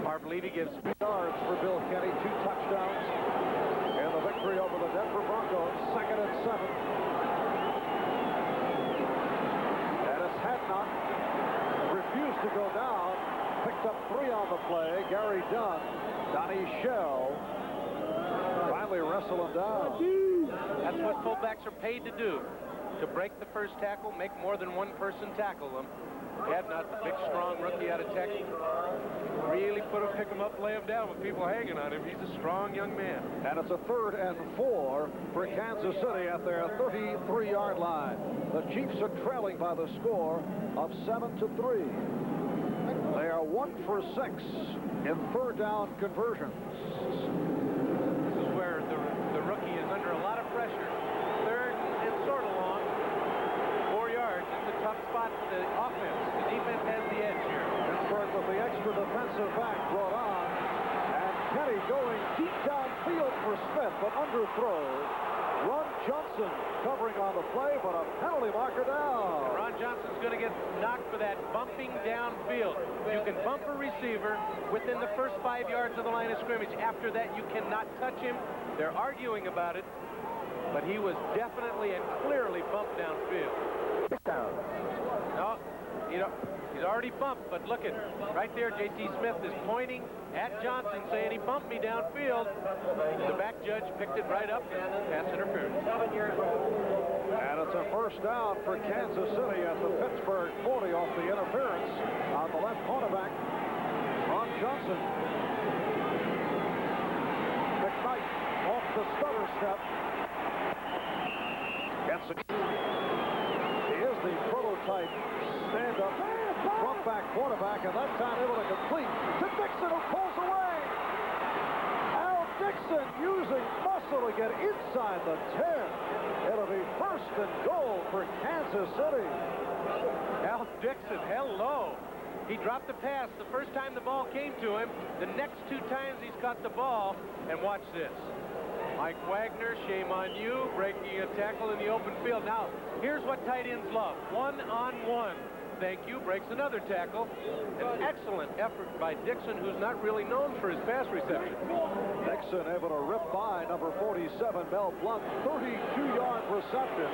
Marv Levy gives yards for Bill Kenny, 2 touchdowns in the victory over the Denver Broncos. 2nd and 7. And it's Hadnot refused to go down. Picked up 3 on the play. Gary Dunn, Donnie Shell finally wrestle him down. That's what fullbacks are paid to do. To break the first tackle, make more than one person tackle them. Hadnot, the big, strong rookie out of Texas, really pick him up, lay him down with people hanging on him. He's a strong young man. And it's a 3rd and 4 for Kansas City at their 33-yard line. The Chiefs are trailing by the score of 7-3. They are 1 for 6 in 3rd down conversions. This is where the rookie is under a lot of pressure. 3rd and sort of long. 4 yards. It's a tough spot for the offense. The defense has the edge here. Pittsburgh with the extra defensive back brought on. And Kenny going deep downfield for Smith, but underthrows. Ron Johnson covering on the play, but a penalty marker down. Ron Johnson's going to get knocked for that bumping downfield. You can bump a receiver within the first 5 yards of the line of scrimmage. After that, you cannot touch him. They're arguing about it, but he was definitely and clearly bumped downfield. No, he's already bumped, but look at right there. J.T. Smith is pointing at Johnson, saying he bumped me downfield. The back judge picked it right up and pass interference. And it's a 1st down for Kansas City at the Pittsburgh 40 off the interference on the left cornerback, Ron Johnson. McKnight off the stutter step. Gets it. He is the prototype stand-up front back quarterback, and that time able to complete to Dixon, who pulls away. Al Dixon using muscle to get inside the 10. It'll be 1st and goal for Kansas City. Al Dixon, hello. He dropped the pass the first time the ball came to him. The next 2 times he's caught the ball, and watch this. Mike Wagner, shame on you, breaking a tackle in the open field. Now, here's what tight ends love. 1-on-1. Thank you. Breaks another tackle. An excellent effort by Dixon, who's not really known for his pass reception. Dixon able to rip by number 47, Mel Blount. 32-yard reception.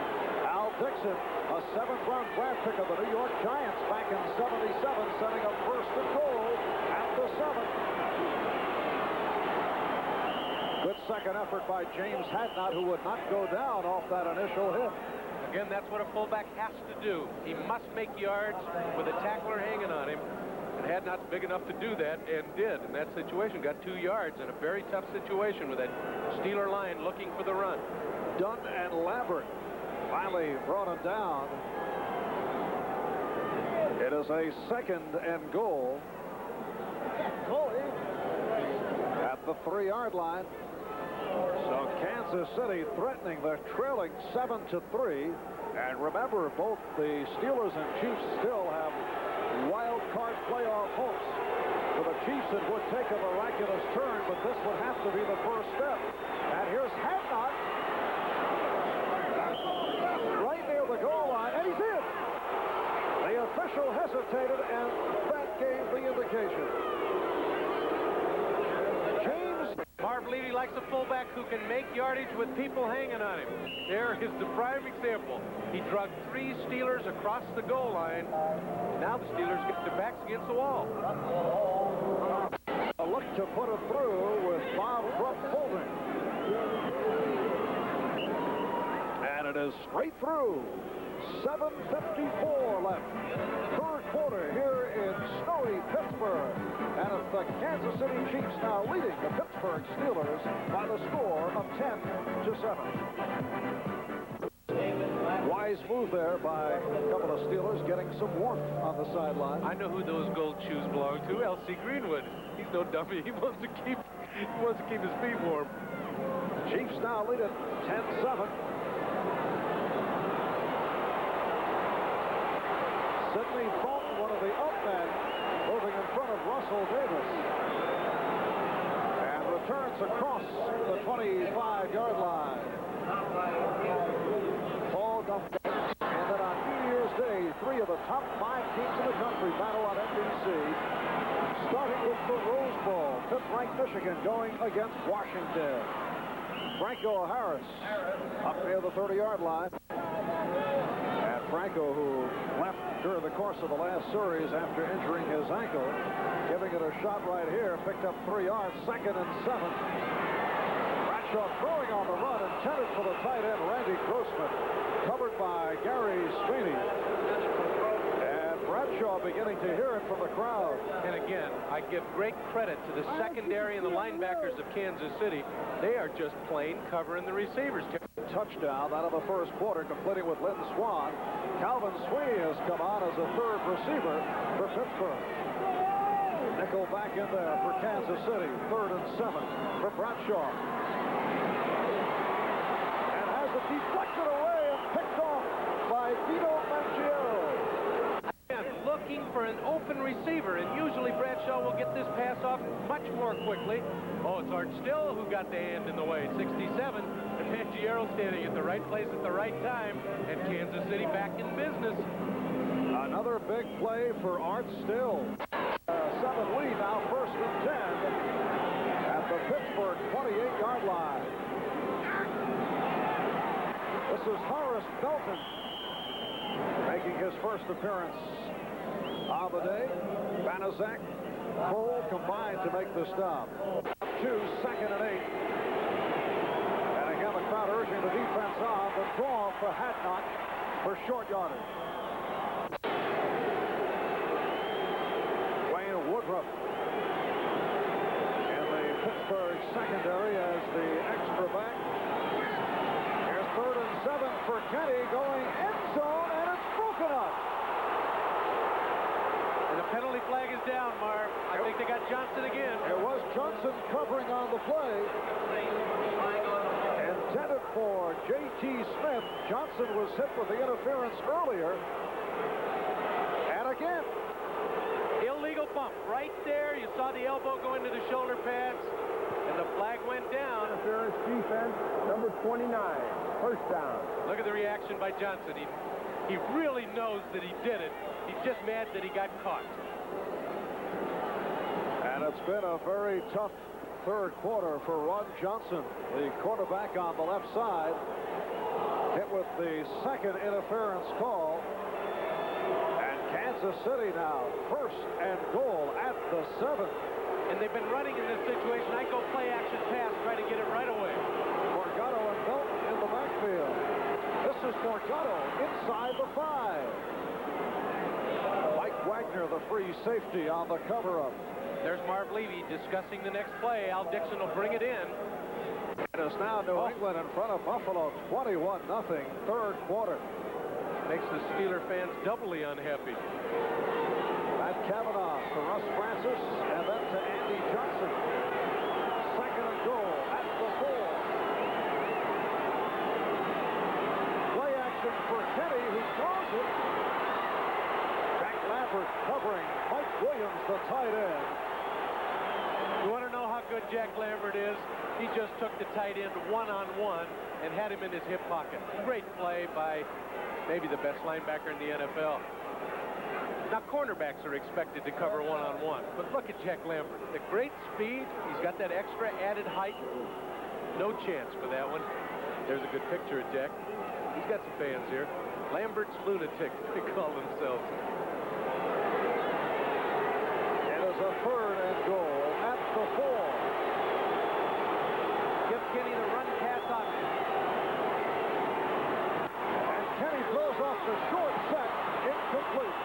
Al Dixon, a 7th-round draft pick of the New York Giants back in '77, setting up first and goal at the 7th. Good second effort by James Hadnot, who would not go down off that initial hit. Again, that's what a fullback has to do. He must make yards with a tackler hanging on him. And Hadnot's big enough to do that, and did in that situation. Got 2 yards in a very tough situation with that Steeler line looking for the run. Dunn and Lambert finally brought him down. It is a 2nd and goal at the 3-yard line. So Kansas City threatening. They're trailing 7-3. And remember, both the Steelers and Chiefs still have wild card playoff hopes. For the Chiefs, it would take a miraculous turn, but this would have to be the first step. And here's Hadnot right near the goal line, and he's in. The official hesitated, and that gave the indication. Bahr believes he likes a fullback who can make yardage with people hanging on him. There is the prime example. He drugged 3 Steelers across the goal line. Now the Steelers get their backs against the wall. A look to put it through with Bob Rupp holding. And it is straight through. 7:54 left. 3rd quarter here in snowy Pittsburgh. And it's the Kansas City Chiefs now leading the Pittsburgh Steelers by the score of 10-7. Wise move there by a couple of Steelers getting some warmth on the sideline. I know who those gold shoes belong to. L.C. Greenwood. He's no dummy. He wants to keep his feet warm. Chiefs now lead it 10-7. Sidney Fulton, one of the up men, moving in front of Russell Davis. And returns across the 25-yard line. Paul Dumpton. And then on New Year's Day, 3 of the top 5 teams in the country battle on NBC. Starting with the Rose Bowl. 5th-ranked Michigan going against Washington. Franco Harris up near the 30-yard line. And Franco, who left during the course of the last series after injuring his ankle, giving it a shot right here, picked up 3 yards, 2nd and 7. Bradshaw throwing on the run, intended for the tight end, Randy Grossman, covered by Gary Sweeney. And Bradshaw beginning to hear it from the crowd. And again, I give great credit to the secondary and the linebackers of Kansas City. They are just plain covering the receivers. Touchdown out of the 1st quarter, completing with Lynn Swann. Calvin Sweeney has come on as a 3rd receiver for Pittsburgh. Nickel back in there for Kansas City. 3rd and 7 for Bradshaw. And has it deflected away and picked off by Vito Mangiero. Looking for an open receiver, and usually Bradshaw will get this pass off much more quickly. Oh, it's Art Still who got the hand in the way. 67, and Mangiero standing at the right place at the right time, and Kansas City back in business. Another big play for Art Still. 7 lead now, 1st and 10 at the Pittsburgh 28-yard line. This is Horace Belton making his first appearance on the day. Banaszak, Cole combined to make the stop. 2, 2nd and 8. And again, the crowd urging the defense on. The draw for Hadnot for short yardage. Wayne Woodruff in the Pittsburgh secondary as the extra back. Here's 3rd and 7 for Kenny, going end zone, and it's broken up. And the penalty flag is down, Marv. I think they got Johnson again. It was Johnson covering on the play. Intended for J.T. Smith. Johnson was hit with the interference earlier. And again. Illegal bump right there. You saw the elbow go into the shoulder pads. And the flag went down. Interference defense, number 29. First down. Look at the reaction by Johnson. He really knows that he did it. He's just mad that he got caught. And it's been a very tough 3rd quarter for Ron Johnson, the quarterback on the left side. Hit with the second interference call. And Kansas City now, 1st and goal at the 7. And they've been running in this situation. I go play action pass, try to get it right away. Morgado and Belton in the backfield. This is Morgado inside the 5. Mike Wagner, the free safety on the cover-up. There's Marv Levy discussing the next play. Al Dixon will bring it in. It is now New England in front of Buffalo, 21-0, 3rd quarter. Makes the Steeler fans doubly unhappy. Matt Kavanaugh to Russ Francis, and then to Andy Johnson. 2nd and goal at the 4. Play action for Kenny, who throws it. Jack Lambert covering Mike Williams, the tight end. You want to know how good Jack Lambert is? He just took the tight end one-on-one and had him in his hip pocket. Great play by maybe the best linebacker in the NFL. Now, cornerbacks are expected to cover one-on-one, but look at Jack Lambert. The great speed, he's got that extra added height. No chance for that one. There's a good picture of Jack. He's got some fans here. Lambert's lunatics, they call themselves. It is a 3rd and goal at the 4. Give Kenny the run pass option. And Kenny throws off the short set, incomplete.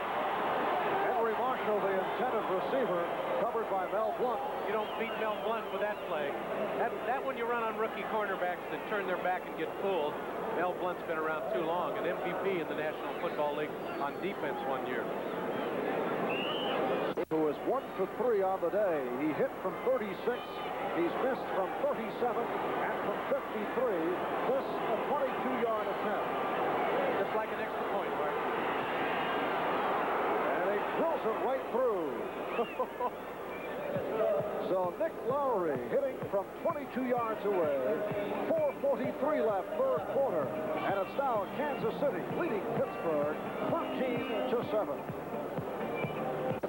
Henry Marshall, the intended receiver, covered by Mel Blount. You don't beat Mel Blount with that play. That one you run on rookie cornerbacks that turn their back and get fooled. Mel Blount's been around too long, an MVP in the National Football League on defense one year. Who is 1 for 3 on the day. He hit from 36. He's missed from 37 and from 53. This a 22-yard attempt. Just like an extra point, Bart. And he drills it right through. So Nick Lowery hitting from 22 yards away. 4:43 left, 3rd quarter. And it's now Kansas City leading Pittsburgh 13-7.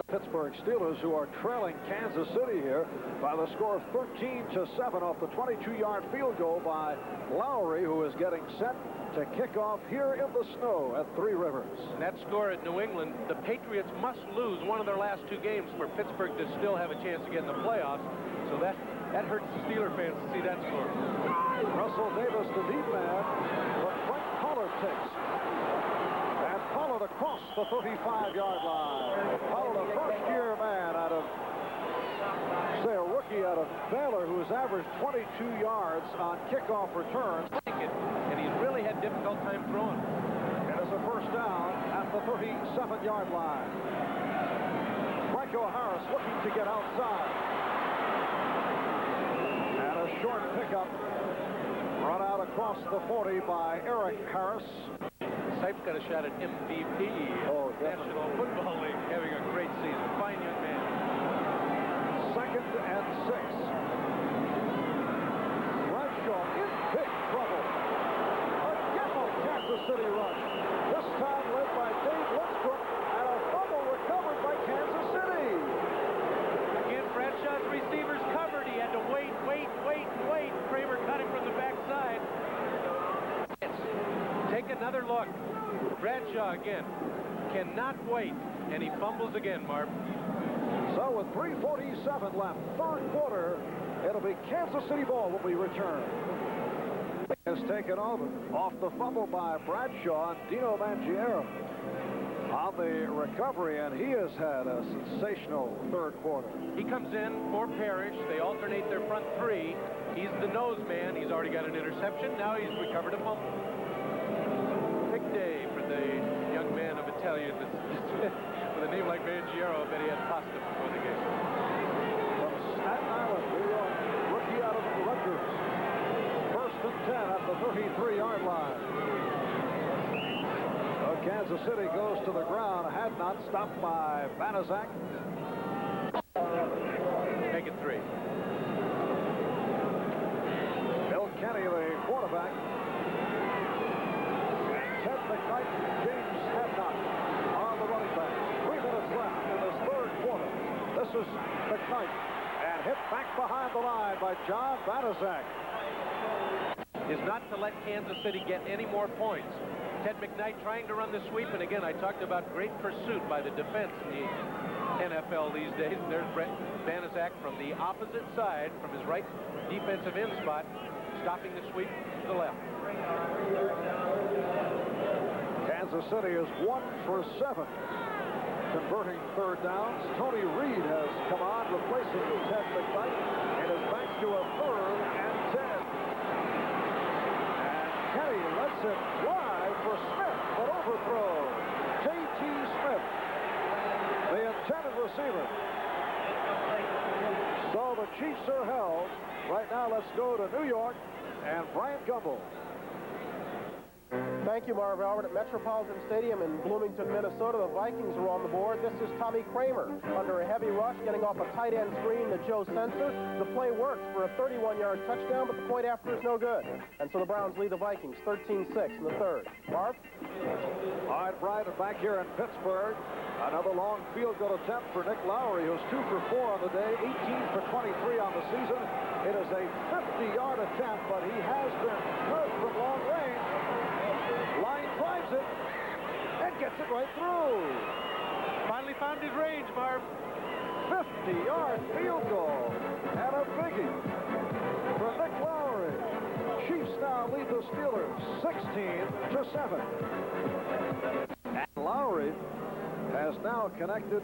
Pittsburgh Steelers, who are trailing Kansas City here by the score of 13-7 off the 22-yard field goal by Lowery, who is getting set to kick off here in the snow at Three Rivers. And that score at New England, the Patriots must lose one of their last 2 games for Pittsburgh to still have a chance to get in the playoffs. So that hurts the Steeler fans to see that score. Russell Davis, the deep man, but Frank Pollard takes. And Pollard across the 35-yard line. Pollard, a first-year man out of, say, a rookie out of Baylor, who has averaged 22 yards on kickoff returns. And he's really had difficult time throwing. It is a 1st down at the 37-yard line. Franco Harris looking to get outside. And a short pickup run out across the 40 by Eric Harris. Sipe's got a shot at MVP. National Football League, having a great season. Fine young man. 2nd and 6. Bradshaw in big trouble. Again, a Kansas City rush. This time led by Dave Lindstrom, and a fumble recovered by Kansas City. Again, Bradshaw's receivers covered. He had to wait. Kramer cut him from the backside. Take another look. Bradshaw again cannot wait, and he fumbles again, Marv. So with 3:47 left, 3rd quarter, it'll be Kansas City ball when we return. Has taken over off the fumble by Bradshaw and Dino Mangiero on the recovery, and he has had a sensational 3rd quarter. He comes in for Parrish. They alternate their front 3. He's the nose man. He's already got an interception. Now he's recovered a fumble. Big day for the young man of Italian. With a name like Mangiero, I bet he had pasta before the game. From Staten Island, New York, rookie out of Rutgers. 1st and 10 at the 33-yard line. Kansas City goes to the ground. Hadnot stopped by Banaszak. Make it 3. Bill Kenny, the quarterback. Ted McKnight, James Hadnot on the running back. 3 minutes left in this 3rd quarter. This is McKnight, and hit back behind the line by John Banaszak. is not to let Kansas City get any more points. Ted McKnight trying to run the sweep, and again, I talked about great pursuit by the defense in the NFL these days. And there's Brett Banaszak from the opposite side, from his right defensive end spot, stopping the sweep to the left. Kansas City is 1 for 7 converting third downs. Tony Reed has come on, replacing Ted McKnight. It is back to a 3rd and 10. And Kenny lets it fly for Smith, but overthrows. J.T. Smith, the intended receiver. So the Chiefs are held. Right now, let's go to New York and Brian Gumbel. Thank you, Marv Albert. At Metropolitan Stadium in Bloomington, Minnesota, the Vikings are on the board. This is Tommy Kramer under a heavy rush, getting off a tight end screen to Joe Sensor. The play works for a 31-yard touchdown, but the point after is no good. And so the Browns lead the Vikings 13-6 in the 3rd. Marv? All right, Brian, back here in Pittsburgh. Another long field goal attempt for Nick Lowery, who's 2 for 4 on the day, 18 for 23 on the season. It is a 50-yard attempt, but he has been good from long range. Line drives it and gets it right through. Finally found his range, Marv. 50-yard field goal and a biggie for Nick Lowery. Chiefs now lead the Steelers 16-7. And Lowery has now connected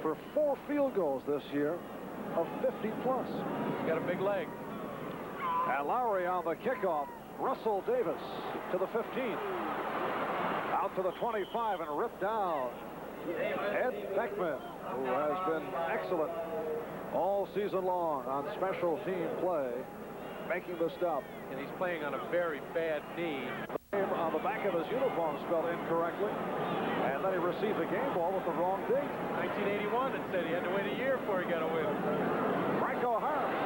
for 4 field goals this year of 50-plus. He's got a big leg. And Lowery on the kickoff. Russell Davis to the 15. Out to the 25 and ripped down. Ed Beckman, who has been excellent all season long on special team play, making the stop. And he's playing on a very bad knee. On the back of his uniform spelled incorrectly. And then he received a game ball with the wrong date. 1981, instead. He had to wait a year before he got a win. Franco Harris.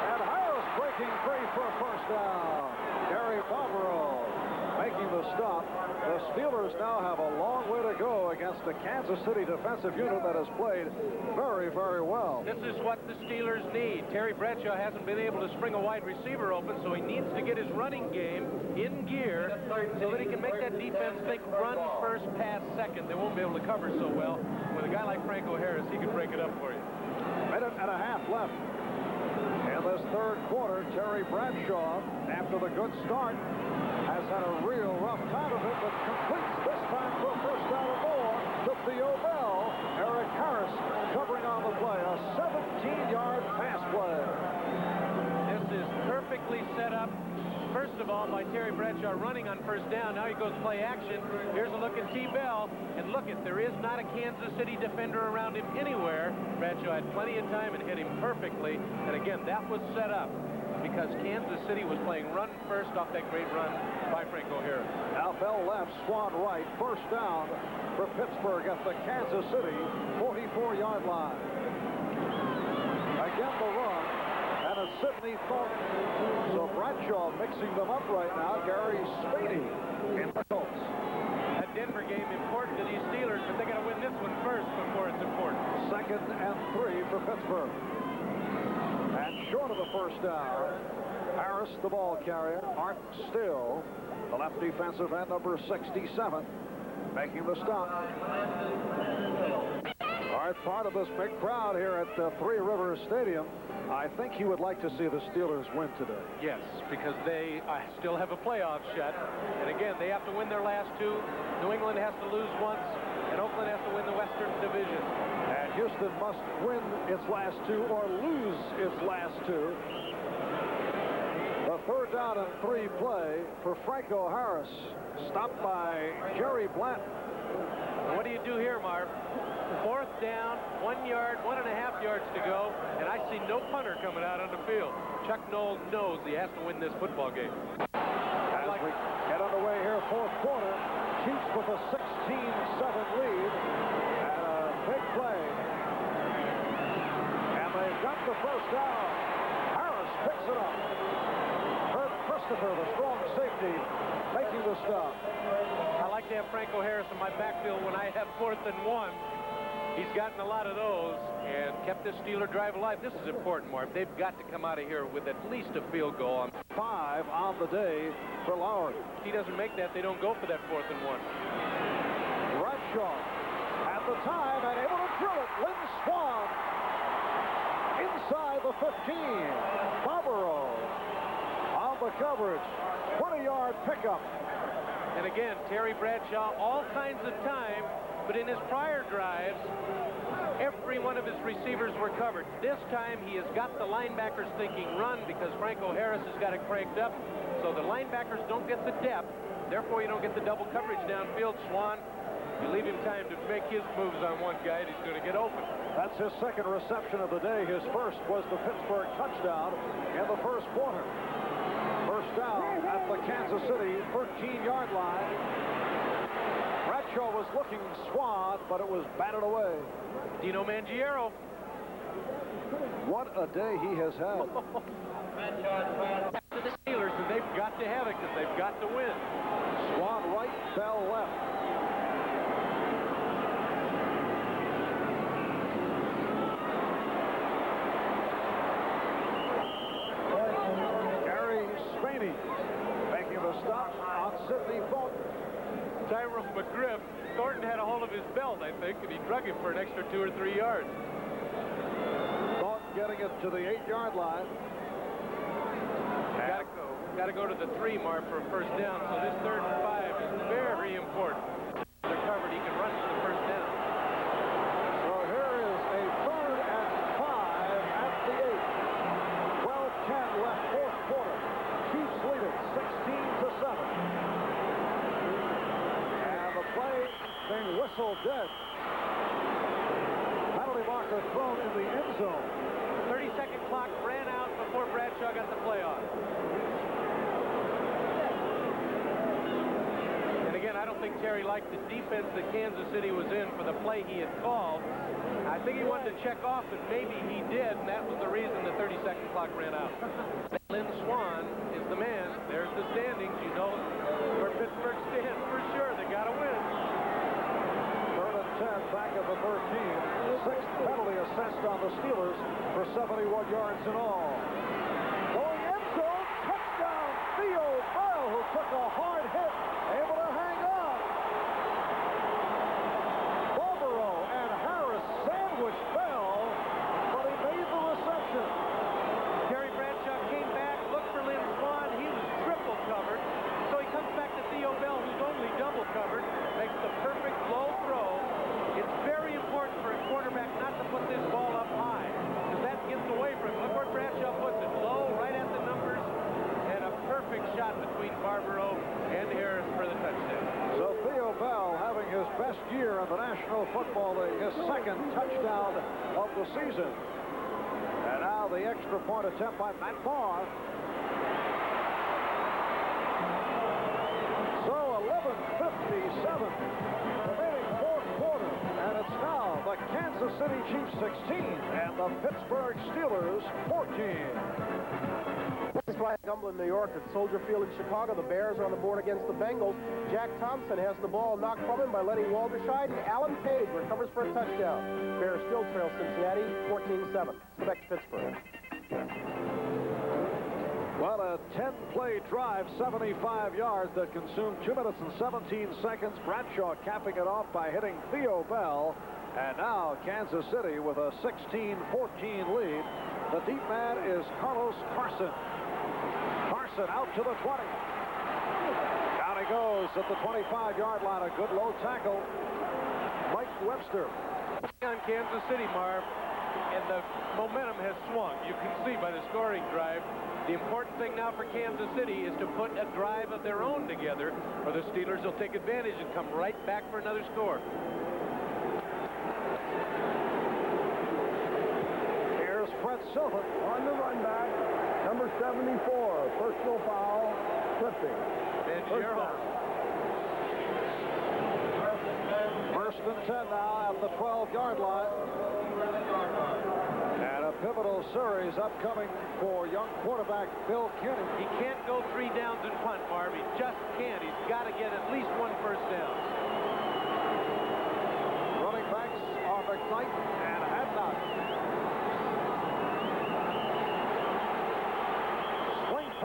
And Harris breaking free for a first down. Gary Bobrow making the stop. The Steelers now have a long way to go against a Kansas City defensive unit that has played very, very well. This is what the Steelers need. Terry Bradshaw hasn't been able to spring a wide receiver open, so he needs to get his running game in gear so that he can make that defense think run first, pass second. They won't be able to cover so well. With a guy like Franco Harris, he can break it up for you. Minute and a half left. In this 3rd quarter, Terry Bradshaw, after the good start, has had a real rough time of it, but completes this time for a first down or more to Theo Bell. Eric Harris covering on the play. A 17-yard pass play. This is perfectly set up. First of all, by Terry Bradshaw running on first down. Now he goes play action. Here's a look at T. Bell. And look it, there is not a Kansas City defender around him anywhere. Bradshaw had plenty of time and hit him perfectly. And again, that was set up because Kansas City was playing run first off that great run by Franco Harris. Now Bell left, Swann right. First down for Pittsburgh at the Kansas City 44-yard line. Again, the run. And a Sidney Thornton. So Bradshaw mixing them up right now. Gary Spady in the Colts. That Denver game important to these Steelers, but they got to win this one first before it's important. 2nd and 3 for Pittsburgh. And short of the first down, Harris, the ball carrier. Art Still, the left defensive end, number 67, making the stop. All right, part of this big crowd here at Three Rivers Stadium. I think you would like to see the Steelers win today. Yes, because they still have a playoff shot. And again, they have to win their last 2. New England has to lose once, and Oakland has to win the Western Division. And Houston must win its last 2 or lose its last 2. The 3rd down and 3 play for Franco Harris. Stopped by Jerry Blanton. What do you do here, Marv? 4th down, 1 yard, 1.5 yards to go, and I see no punter coming out on the field. Chuck Noll knows he has to win this football game. As we get underway here, 4th quarter, Chiefs with a 16-7 lead, and a big play. And they've got the first down. Harris picks it up. Herb Christopher, the strong safety, making the stop. I like to have Franco Harris in my backfield when I have 4th and 1. He's gotten a lot of those and kept this Steeler drive alive. This is important, Marv. They've got to come out of here with at least a field goal. 5 on the day for Lowery. If he doesn't make that, they don't go for that 4th and 1. Bradshaw at the time and able to drill it. Lynn Swann inside the 15. Bahr on the coverage. 20-yard pickup. And again, Terry Bradshaw, all kinds of time, but in his prior drives, every one of his receivers were covered. This time, he has got the linebackers thinking run because Franco Harris has got it cranked up. So the linebackers don't get the depth. Therefore, you don't get the double coverage downfield. Swann, you leave him time to make his moves on one guy, and he's going to get open. That's his second reception of the day. His first was the Pittsburgh touchdown in the first quarter. First down at the Kansas City 13-yard line. Bradshaw was looking Swann, but it was batted away. Dino Mangiero. What a day he has had. To the Steelers, and they've got to have it because they've got to win. Swann right, Bell left. Making the stop on Sidney Thornton. Tyrone McGriff. Thornton had a hold of his belt, I think, and he drug him for an extra 2 or 3 yards. Thornton getting it to the 8-yard line. Got to go to the 3 mark for a first down, so this 3rd and 5 is very important. They're covered, he can run for the first down. So here is a 3rd and 5 at the 8. 12-10 left, 4th quarter. Chiefs lead it 16-7. And the play being whistled dead. Penalty marker thrown in the end zone. 30-second clock ran out before Bradshaw got the play on. And again, I don't think Terry liked the defense that Kansas City was in for the play he had called. I think he wanted to check off, and maybe he did, and that was the reason the 30-second clock ran out. Lynn Swann is the man. There's the standings. You know where Pittsburgh stands for sure. They got to win. 3rd and 10 back of the 13. 6th penalty assessed on the Steelers for 71 yards in all. Going end zone, touchdown, Theo Bell, who took a hard hit, able to hang on. Bahr and Harris sandwiched Bell, but he made the reception. Terry Bradshaw came back, looked for Lynn Swann. He was triple covered. So he comes back to Theo Bell, who's only double covered, makes the perfect low throw. It's very important for a quarterback not to put this ball up high, because that gets away from him. Look where Bradshaw puts it, low, right at the numbers, and a perfect shot between Bahr and Harris for the touchdown. So Theo Bell having his best year in the National Football League, his 2nd touchdown of the season. And now the extra point attempt by Matt Bahr. So 11:57 remaining 4th quarter, and it's now the Kansas City Chiefs 16 and the Pittsburgh Steelers 14. This is Ryan Gumblin, New York, at Soldier Field in Chicago. The Bears are on the board against the Bengals. Jack Thompson has the ball knocked from him by Lenny Walderscheid, and Alan Page recovers for a touchdown. Bears still trail Cincinnati 14-7. Go back to Pittsburgh. Well, a 10-play drive, 75 yards that consumed 2 minutes and 17 seconds. Bradshaw capping it off by hitting Theo Bell. And now Kansas City with a 16-14 lead. The deep man is Carlos Carson. Carson out to the 20. Down he goes at the 25-yard line. A good low tackle. Mike Webster. On Kansas City, Marv, and the momentum has swung. You can see by the scoring drive. The important thing now for Kansas City is to put a drive of their own together, or the Steelers will take advantage and come right back for another score. Here's Fred Silva On the run back, number 74, personal foul, slipping. First down. First and 10 now at the 12-yard line. And a pivotal series upcoming for young quarterback Bill Kinney. He can't go 3 downs and punt, Marv. He just can't. He's got to get at least 1 first down. Running backs are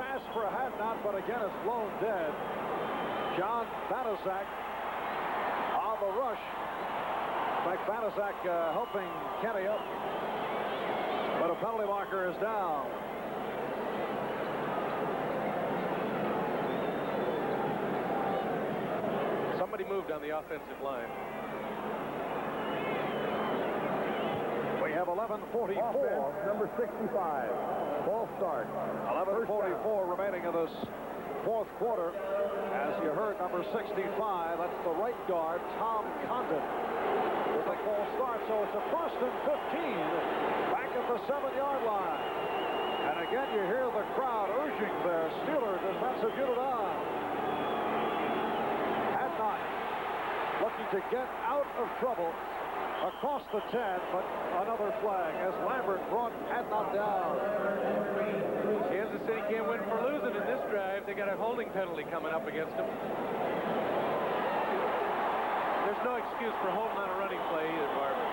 pass for Hadnot, but again it's blown dead. John Banaszak on the rush. In fact, Banaszak helping Kenny up. But a penalty marker is down. Somebody moved on the offensive line. We have 11:44. Offense, number 65. Ball start. 11:44 remaining in this fourth quarter. As you heard, number 65, that's the right guard, Tom Condon. With the ball start, so it's a first and 15 back at the 7-yard line. And again, you hear the crowd urging their Steelers defensive unit on. Hadnot looking to get out of trouble across the 10, but another flag as Lambert brought Hadnot down. Kansas City can't win for losing in this drive. They got a holding penalty coming up against them. There's no excuse for holding on a running play either, Barbara.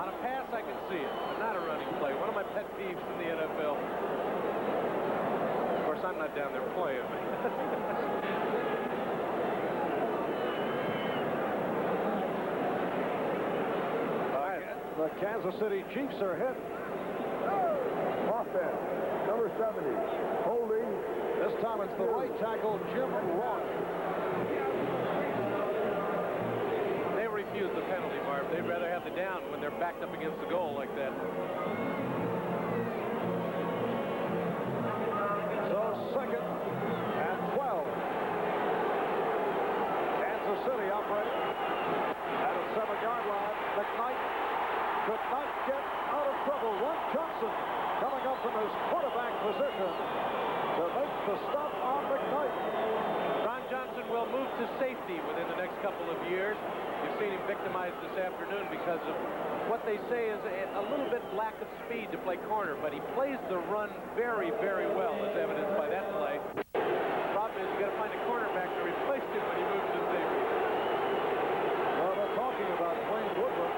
On a pass, I can see it, but not a running play. One of my pet peeves in the NFL. Of course, I'm not down there playing. The Kansas City Chiefs are hit. Offense, number 70. Holding. This time it's the right tackle, Jim Rock. They refuse the penalty, Barb. They'd rather have the down when they're backed up against the goal like that. So second and 12. Kansas City operating at a 7-yard line. McKnight could not get out of trouble. Ron Johnson coming up from his quarterback position to make the stop on McKnight. Ron Johnson will move to safety within the next couple of years. You've seen him victimized this afternoon because of what they say is a little bit lack of speed to play corner, but he plays the run very, very well, as evidenced by that play. The problem is you got to find a cornerback to replace him when he moves to safety. Well, they're talking about Wayne Woodruff.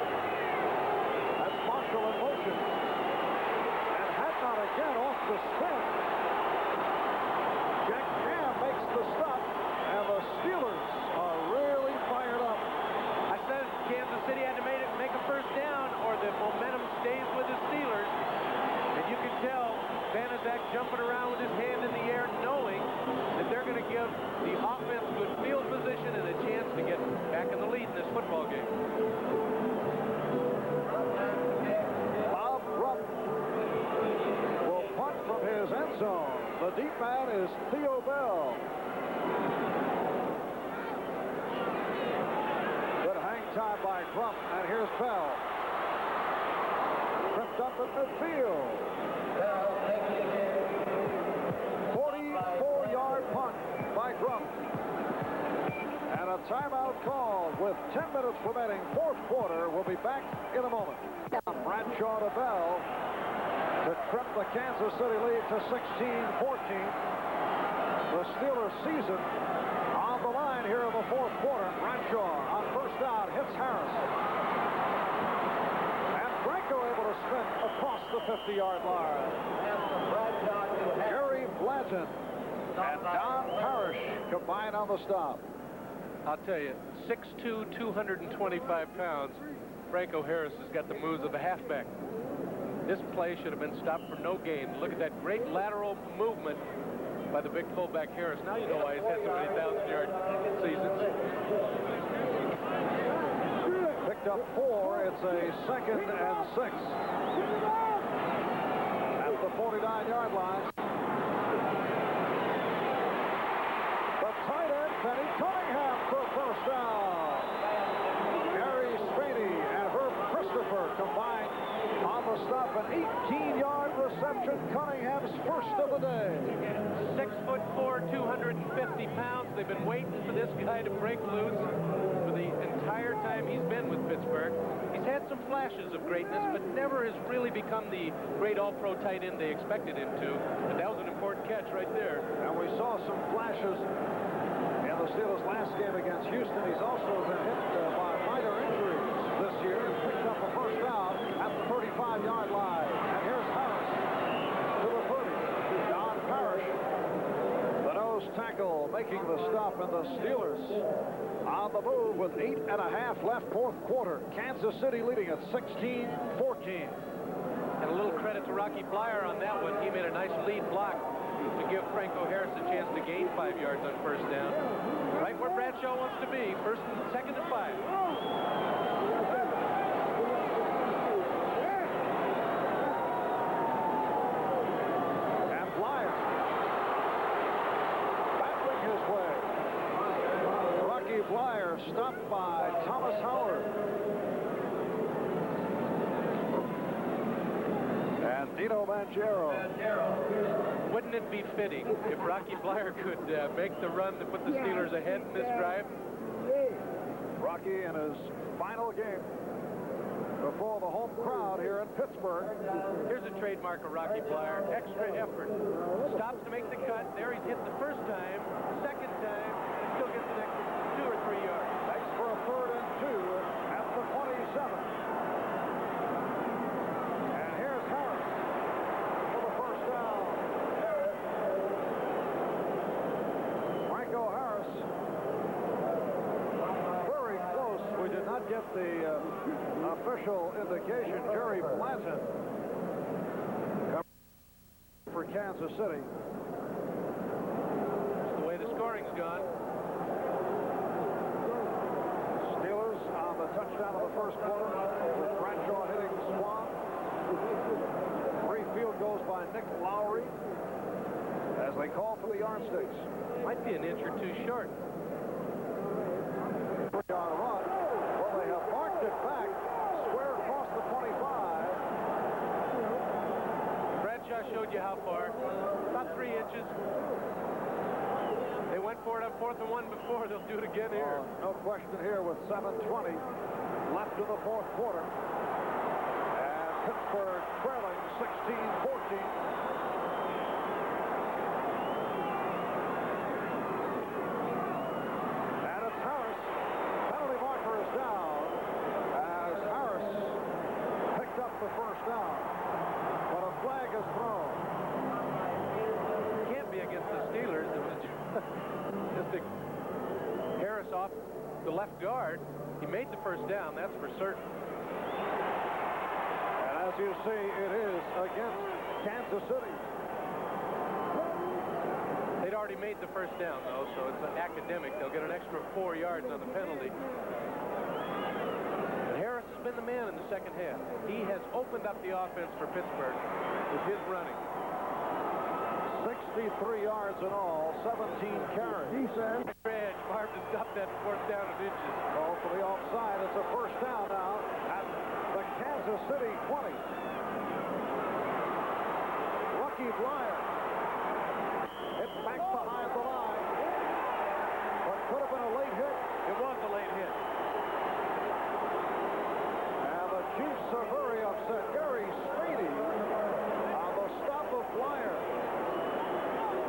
That's Marshall in motion. And Hadnot again off the spin. Jack Ham makes the stop, and the Steelers are really fired up. I said Kansas City had to make a first down, or the momentum stays with the Steelers. And you can tell Banaszak jumping around with his hand in the air, knowing that they're going to give the offense good field position and a chance to get back in the lead in this football game. Bob Rupp will punt from his end zone. The deep man is Theo Bell. Good hang time by Crump, and here's Bell. Tripped up at midfield. 44-yard punt by Crump. And a timeout called with 10 minutes remaining, fourth quarter. We'll be back in a moment. Bradshaw to Bell to trip the Kansas City lead to 16-14. The Steelers season on the line here in the fourth quarter. Bradshaw on first down hits Harris. And Franco able to spin across the 50-yard line. Gary Blanton and Don Parrish combine on the stop. I'll tell you, 6'2", 225 pounds, Franco Harris has got the moves of a halfback. This play should have been stopped for no gain. Look at that great lateral movement by the big fullback Harris. Now you know why he's had so many 1,000-yard seasons. Picked up 4. It's a 2nd and 6. At the 49-yard line. The tight end, Benny Cunningham for first down. Gary Spaney and Herb Christopher combined on the stop. An 18-yard reception. Cunningham's first of the day. 6'4", 250 pounds. They've been waiting for this guy to break loose for the entire time he's been with Pittsburgh. He's had some flashes of greatness, but never has really become the great all-pro tight end they expected him to. But that was an important catch right there. And we saw some flashes in the Steelers' last game against Houston. He's also been hit by minor injuries this year. He picked up a first down at the 35-yard line. And here's Harris to the 30. Marsh, the nose tackle, making the stop, and the Steelers on the move with 8.5 left, fourth quarter. Kansas City leading at 16-14. And a little credit to Rocky Bleier on that one. He made a nice lead block to give Franco Harris a chance to gain 5 yards on first down. Right where Bradshaw wants to be, second and 5. And Bleier battling his way. Rocky Bleier stopped by Thomas Howard. And Dino Banchero. Wouldn't it be fitting if Rocky Bleier could make the run to put the Steelers ahead in this drive? Rocky in his final game before the home crowd here in Pittsburgh. Here's a trademark of Rocky Bleier. Extra effort. Stops to make the cut. There he's hit the first time, second time, and still gets an extra 2 or 3 yards. Thanks for a 3rd and 2 at the 27. And here's Harris for the first down. Franco Harris. Very close. We did not get the official indication. Jerry Blanton for Kansas City. That's the way the scoring's gone. Steelers on the touchdown of the first quarter with Bradshaw hitting Swann. 3 field goals by Nick Lowery as they call for the yardsticks. Might be an inch or 2 short. 3-yard run. Well, they have marked it back square across the 25. Bradshaw showed you how far. About 3 inches. They went for it on 4th and 1 before. They'll do it again here. No question here with 7:20 left in the fourth quarter. And Pittsburgh trailing 16-14. And it's Harris. Penalty marker is down as Harris picked up the first down. But a flag is thrown. Can't be against the Steelers. It was just a Harris off the left guard. He made the first down, that's for certain. And as you see, it is against Kansas City. They'd already made the first down, though, so it's an academic. They'll get an extra 4 yards on the penalty. And Harris has been the man in the second half. He has opened up the offense for Pittsburgh with his running. 63 yards in all, 17 carries. Defense. Bahr to stop that 4th down in inches. Call for the offside. It's a first down now at the Kansas City 20. Rocky Bleier hit back behind the line. What could have been a late hit. It was a late hit. And the Chiefs are very upset. Gary Sweeney on the stop of Bleier.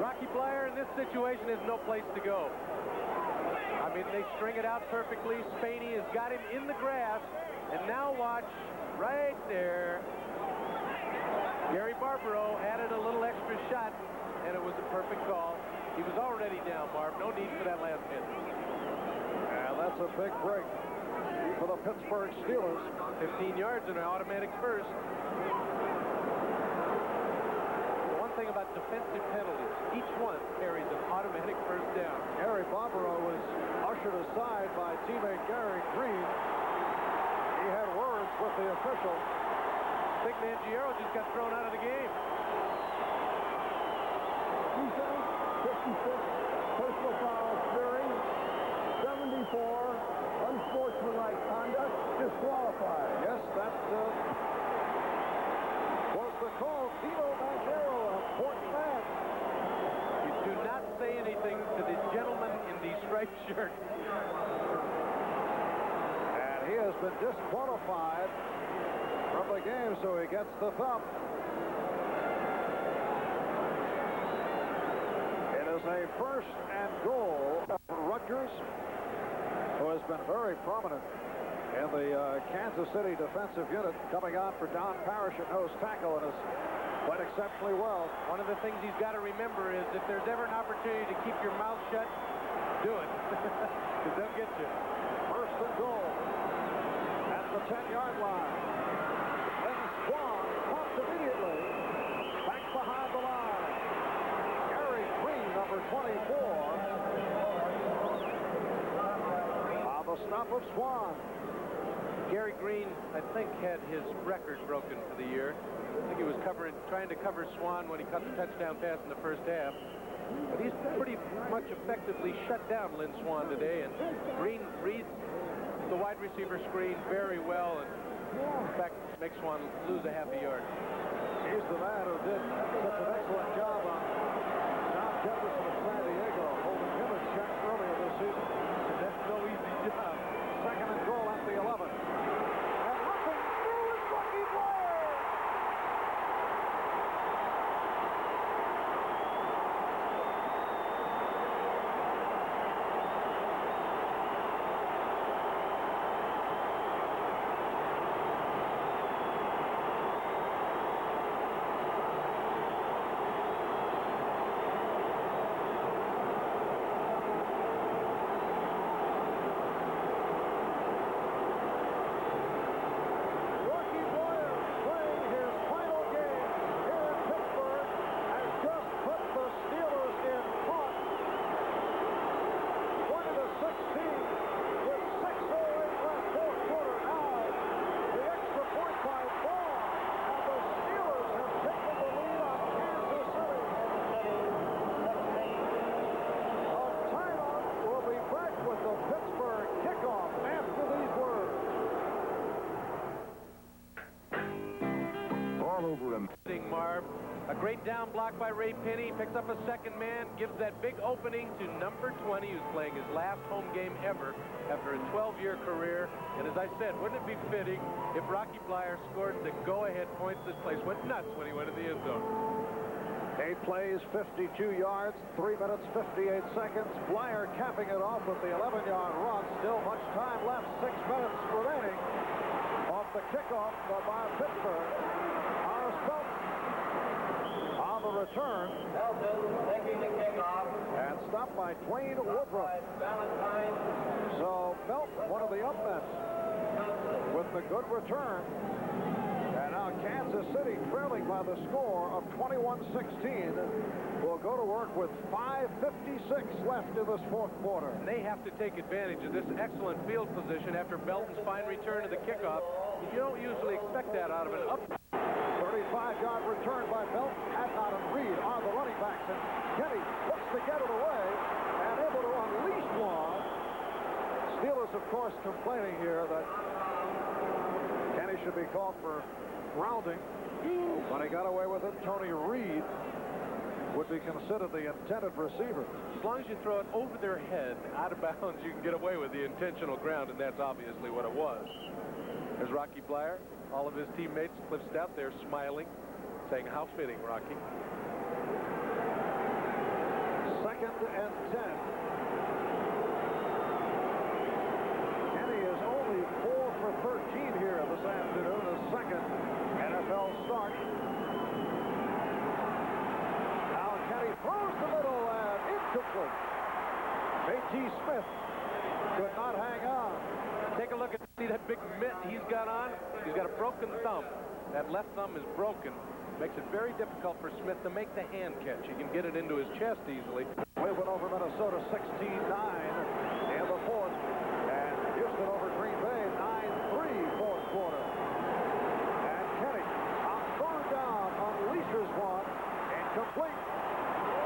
Rocky Bleier in this situation has no place to go. I mean, they string it out perfectly. Spaney has got him in the grass. And now watch right there. Gary Barbaro added a little extra shot, and it was a perfect call. He was already down, Barb. No need for that last hit. And that's a big break for the Pittsburgh Steelers. 15 yards and an automatic first. One thing about defensive penalties, each one carries an automatic first down. Gary Barbaro was ushered aside by teammate Gary Green. He had words with the official. Big Mangiero just got thrown out of the game. Defense, 56. Personal foul, Fury. 74. Unsportsmanlike conduct, disqualified. Yes, that was the call. Theo Bell, an important man. You do not say anything to the gentleman in the striped shirt. And he has been disqualified from the game, so he gets the thumb. It is a 1st and goal for Rutgers, who has been very prominent in the Kansas City defensive unit, coming on for Don Parrish at nose tackle, and has Played exceptionally well. One of the things he's got to remember is if there's ever an opportunity to keep your mouth shut, do it. Because they'll get you. First and goal at the 10-yard line. Lynn Swann popped immediately. Back behind the line. Gary Green, number 24. On the stop of Swann. Gary Green, I think, had his record broken for the year. I think he was trying to cover Swann when he caught the touchdown pass in the first half. But he's pretty much effectively shut down Lynn Swann today, and Green reads the wide receiver screen very well, and in fact makes Swann lose a half a yard. He's the man who did such an excellent job on John Jefferson of San Diego, holding him in check earlier this season. That's no easy job. Second and goal at the 11. And looking through is Rocky Bleier. Rocky Bleier, playing his final game here in Pittsburgh, has just put the Steelers in front, 20-16, with 6:08 left, fourth quarter. Now, the extra point by Bahr, and the Steelers have taken the lead on Kansas City. A timeout will be back with the Pittsburgh kickoff after these words. All over him. Marv, a great down block by Ray Penny, picks up a second man, gives that big opening to number 20, who's playing his last home game ever after a 12-year career. And as I said, wouldn't it be fitting if Rocky Bleier scored the go-ahead points? This place went nuts when he went to the end zone. 8 plays, 52 yards, 3 minutes, 58 seconds. Bleier capping it off with the 11-yard run. Still much time left, 6 minutes remaining off the kickoff by Pittsburgh. Horace Belton on the return. Belton taking the kickoff. And stopped by Dwayne Woodruff. Valentine. So Belton, one of the upmen, with the good return. And now Kansas City, trailing by the score of 21-16, will go to work with 5:56 left in this fourth quarter. And they have to take advantage of this excellent field position after Belton's fine return to the kickoff. You don't usually expect that out of an up. 35-yard return by Belton. Hadnot and Reed are the running backs, and Kenny looks to get it away and able to unleash one. Steelers, of course, complaining here that Kenny should be called for grounding, but he got away with it. Tony Reed would be considered the intended receiver. As long as you throw it over their head, out of bounds, you can get away with the intentional ground, and that's obviously what it was. There's Rocky Bleier. All of his teammates, Cliff Stout, they're smiling, saying, how fitting, Rocky. Second and 10. Kenny is only 4 for 13 here this afternoon, his second NFL start. Now Kenny throws the middle and incomplete. J.T. Smith could not hang on. Take a look at that big mitt he's got on. He's got a broken thumb. That left thumb is broken. Makes it very difficult for Smith to make the hand catch. He can get it into his chest easily. Cleveland over Minnesota 16-9 in the fourth. And Houston over Green Bay 9-3 fourth quarter. And Kenny on third down unleashes one. Incomplete.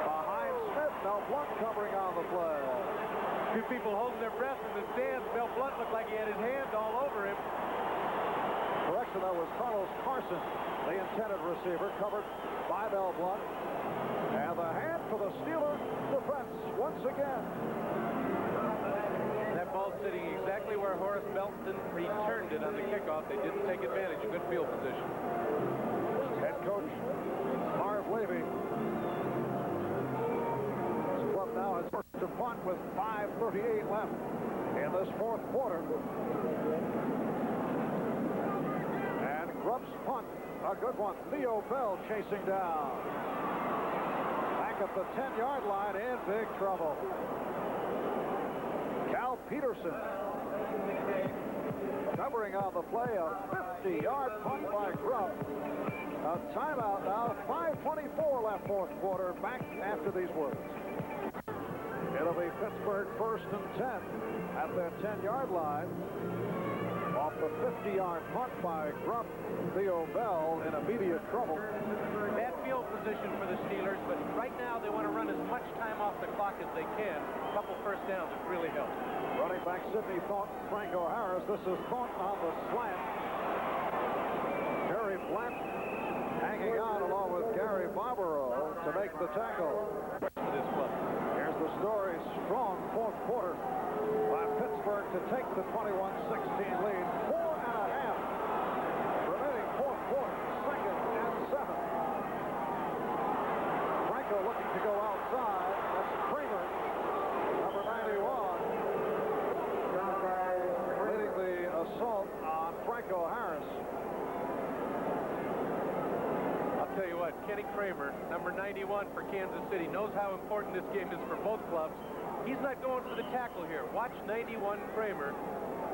Behind Smith, Mel Blount covering on the play. Two people holding their breath in the stands. Mel Blount looked like he had his hands all over him. Correction, that was Carlos Carson, the intended receiver, covered by Mel Blount. And the hand for the Steelers defense once again. That ball sitting exactly where Horace Belton returned it on the kickoff. They didn't take advantage of good field position. Head coach Marv Levy. His club now has worked to punt with 5:38 left in this fourth quarter. And Rupp's punt, a good one. Theo Bell chasing down. Back at the 10-yard line, in big trouble. Cal Peterson covering on the play, a 50-yard punt by Rupp. A timeout now, 5:24 left fourth quarter, back after these words. It'll be Pittsburgh 1st and 10 at their 10-yard line. Off the 50-yard punt by Rupp, Theo Bell in immediate trouble. Bad field position for the Steelers, but right now they want to run as much time off the clock as they can. A couple first downs would really help. Running back Sidney Thornton, Franco Harris. This is Thornton on the slant. Terry Blatt hanging on along with Gary Barbaro to make the tackle. Here's the story. Strong fourth quarter by Pittsburgh to take the 21-16 lead. 4.5 remaining fourth quarter. 2nd and 7. Franco looking to go outside. That's Kramer, number 91, leading the assault on Franco Harris. I'll tell you what, Kenny Kramer, number 91 for Kansas City, knows how important this game is for both clubs. He's not going for the tackle here. Watch 91 Kramer.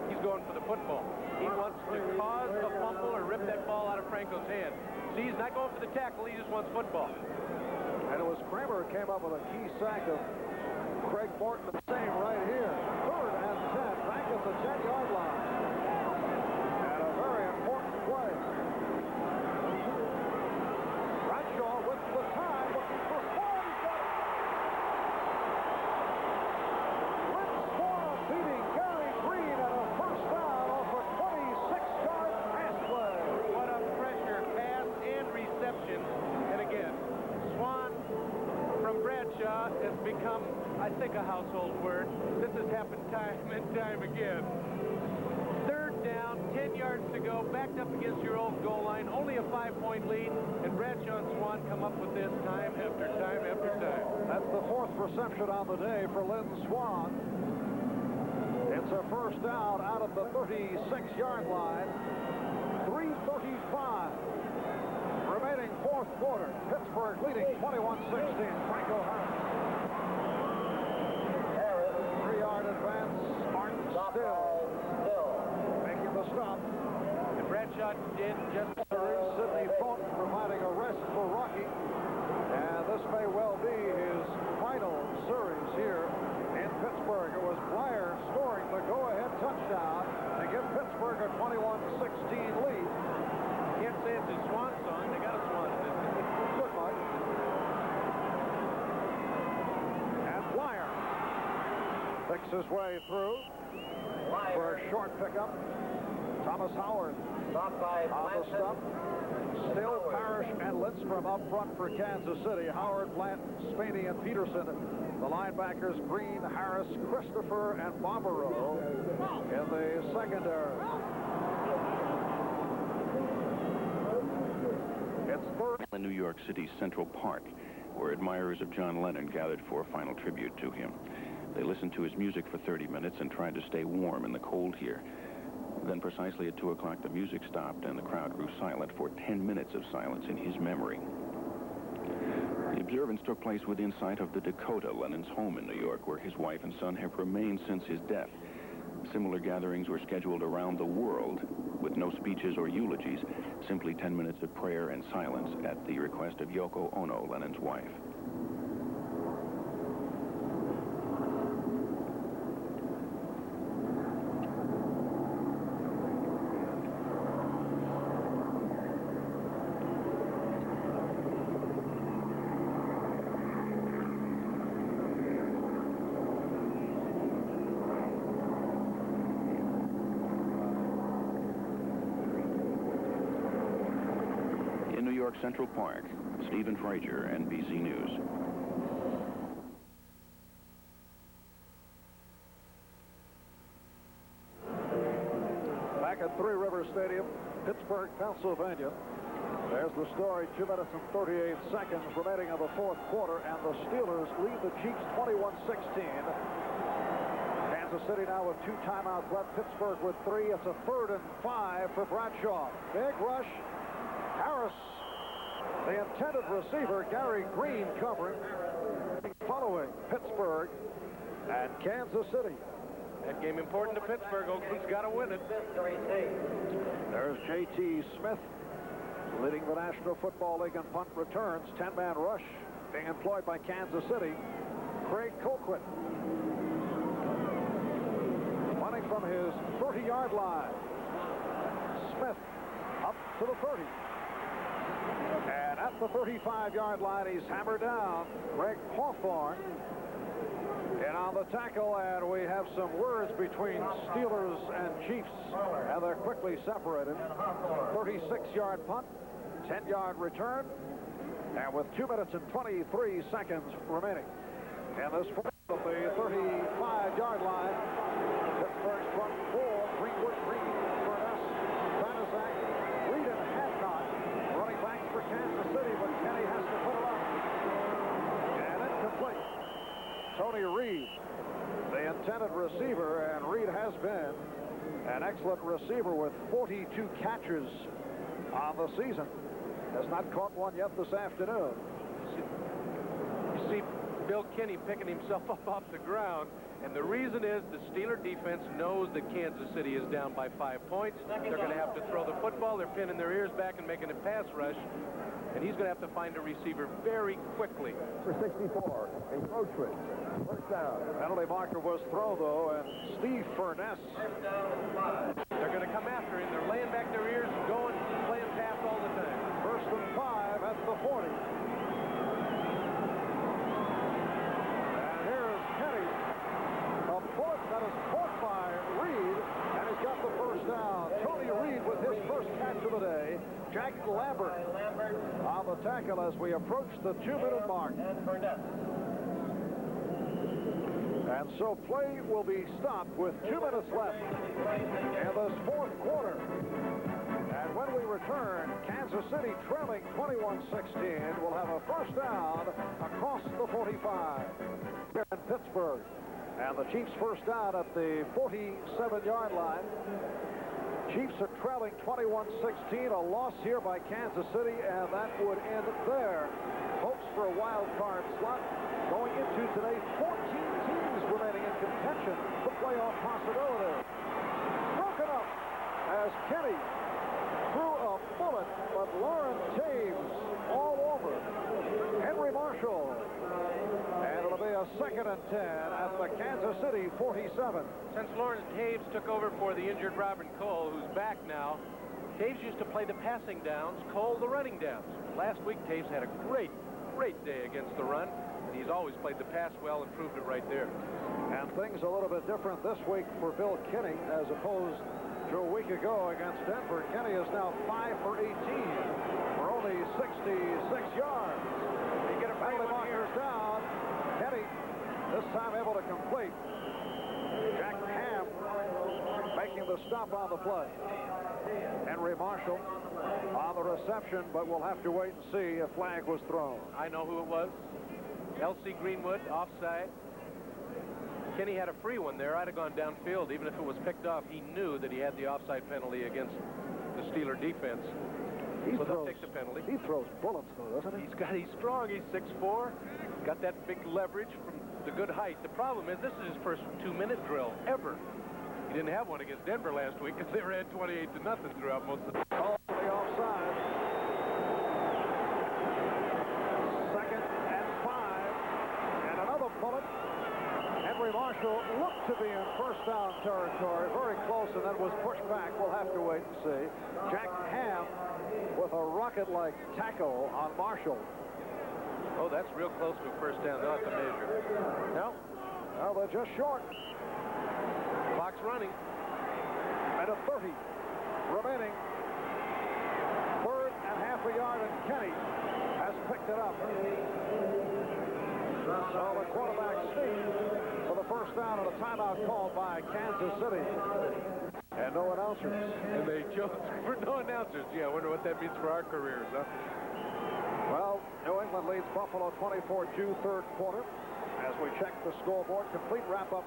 He's going for the football. He wants to cause a fumble or rip that ball out of Franco's hand. See, he's not going for the tackle. He just wants football. And it was Kramer who came up with a key sack of Craig Morton, the same right here. 3rd and 10, back at the 10-yard line. And a very important play. Bradshaw with the time, looking for Swann. He's got it. Lynn Swann beating Gary Green at a first down off a 26-yard pass play. What a pressure pass and reception. And again, Swann from Bradshaw has become, I think, a household word. This has happened time and time again. 3rd down, 10 yards to go, backed up against your old goal line, only a 5-point lead, and Bradshaw and Swann come up with this time after time after time. That's the 4th reception on the day for Lynn Swann. It's a first down out of the 36-yard line. 3:35 remaining fourth quarter. Pittsburgh leading 21-16. Franco Harris. 3-yard advance. Martin still making the stop. And Bradshaw did just... Sidney Thornton providing a rest for Rocky. And this may well be his final series here in Pittsburgh. It was Bleier scoring the go-ahead touchdown to give Pittsburgh a 21-16 lead. Can't say it's a Swan song. They got a Swan in it. Good, Mike. And Bleier picks his way through for a short pickup. Thomas Howard on the stop. Still Parrish and Lindstrom up front for Kansas City. Howard, Blant, Spaney, and Peterson. The linebackers, Green, Harris, Christopher, and Barbaro in the secondary. It's 3rd. In New York City's Central Park, where admirers of John Lennon gathered for a final tribute to him. They listened to his music for 30 minutes and tried to stay warm in the cold here. Then precisely at 2 o'clock, the music stopped and the crowd grew silent for 10 minutes of silence in his memory. The observance took place within sight of the Dakota, Lennon's home in New York, where his wife and son have remained since his death. Similar gatherings were scheduled around the world with no speeches or eulogies, simply 10 minutes of prayer and silence at the request of Yoko Ono, Lennon's wife. Central Park, Stephen Frazier, NBC News. Back at Three Rivers Stadium, Pittsburgh, Pennsylvania. There's the story. 2 minutes and 38 seconds remaining of the fourth quarter, and the Steelers lead the Chiefs 21-16. Kansas Kansas City now with 2 timeouts left. Pittsburgh with 3. It's a 3rd and 5 for Bradshaw. Big rush. Harris, the intended receiver, Gary Green covering, following Pittsburgh and Kansas City. That game important to Pittsburgh. Oakland's got to win it. There's J.T. Smith leading the National Football League in punt returns. 10-man rush being employed by Kansas City. Craig Colquitt running from his 30-yard line. Smith up to the 30. And at the 35-yard line, he's hammered down. Greg Hawthorne in on the tackle, and we have some words between Steelers and Chiefs, and they're quickly separated. 36-yard punt, 10-yard return, and with 2 minutes and 23 seconds remaining. And this from the 35-yard line, Pittsburgh's front 4, Greenwood, Green, Furness, Banaszak, Reed, and Hadnot running backs for Kansas City, but Kenny has to put it up. And incomplete. Tony Reed, the intended receiver, and Reed has been an excellent receiver with 42 catches on the season. Has not caught one yet this afternoon. You see Bill Kinney picking himself up off the ground, and the reason is the Steeler defense knows that Kansas City is down by 5 points. They're going to have to throw the football. They're pinning their ears back and making a pass rush, and he's going to have to find a receiver very quickly. For 64, encroachment, 1st down. Penalty marker was thrown, though, and Steve Furness. They're going to come after him. They're laying back their ears and going, playing pass all the time. 1st and 5 at the 40. And here's Kenny. A bullet that is caught by Reed, and he's got the 1st down. Tony Reed with his 1st catch of the day. Jack Lambert on the tackle as we approach the 2-minute mark. And so play will be stopped with 2 minutes left in this 4th quarter. And when we return, Kansas City trailing 21-16 will have a 1st down across the 45 here in Pittsburgh. And the Chiefs 1st down at the 47-yard line. Chiefs are trailing 21-16, a loss here by Kansas City, and that would end their hopes for a wild card slot. Going into today, 14 teams remaining in contention for playoff possibility. Broken up as Kenny threw a bullet, but Lauren Taves all over Henry Marshall. And it'll be a 2nd and 10 at the Kansas City 47. Since Lawrence Taves took over for the injured Robin Cole, who's back now, Taves used to play the passing downs, Cole the running downs. Last week, Taves had a great day against the run, and he's always played the pass well and proved it right there. And things a little bit different this week for Bill Kinney as opposed to a week ago against Denver. Kenny is now 5 for 18 for only 66 yards. He get a penalty markers down. Kenny this time able to complete. Jack Ham making the stop on the play. Henry Marshall on the reception, but we'll have to wait and see if flag was thrown. I know who it was. L.C. Greenwood, offside. Kenny had a free one there. I'd have gone downfield. Even if it was picked off, he knew that he had the offside penalty against the Steeler defense. So they'll take the penalty. He throws bullets, though, doesn't he? He's strong. He's 6'4". Got that big leverage from the good height. The problem is this is his first 2-minute drill ever. He didn't have one against Denver last week because they were at 28-0 throughout most of the time. Call the offside. 2nd and 5. And another bullet. Henry Marshall looked to be in 1st down territory. Very close, and then was pushed back. We'll have to wait and see. Jack Ham with a rocket-like tackle on Marshall. Oh, that's real close to a 1st down. They'll have to measure. No, they're just short. Clock's running. Minute 30 remaining. 3rd and half a yard, and Kenny has picked it up. So the quarterback sneaks for the 1st down and a timeout called by Kansas City. And no announcers. And they chose for no announcers. Gee, I wonder what that means for our careers, huh? Well, New England leads Buffalo 24-2, 3rd quarter. As we check the scoreboard, complete wrap-up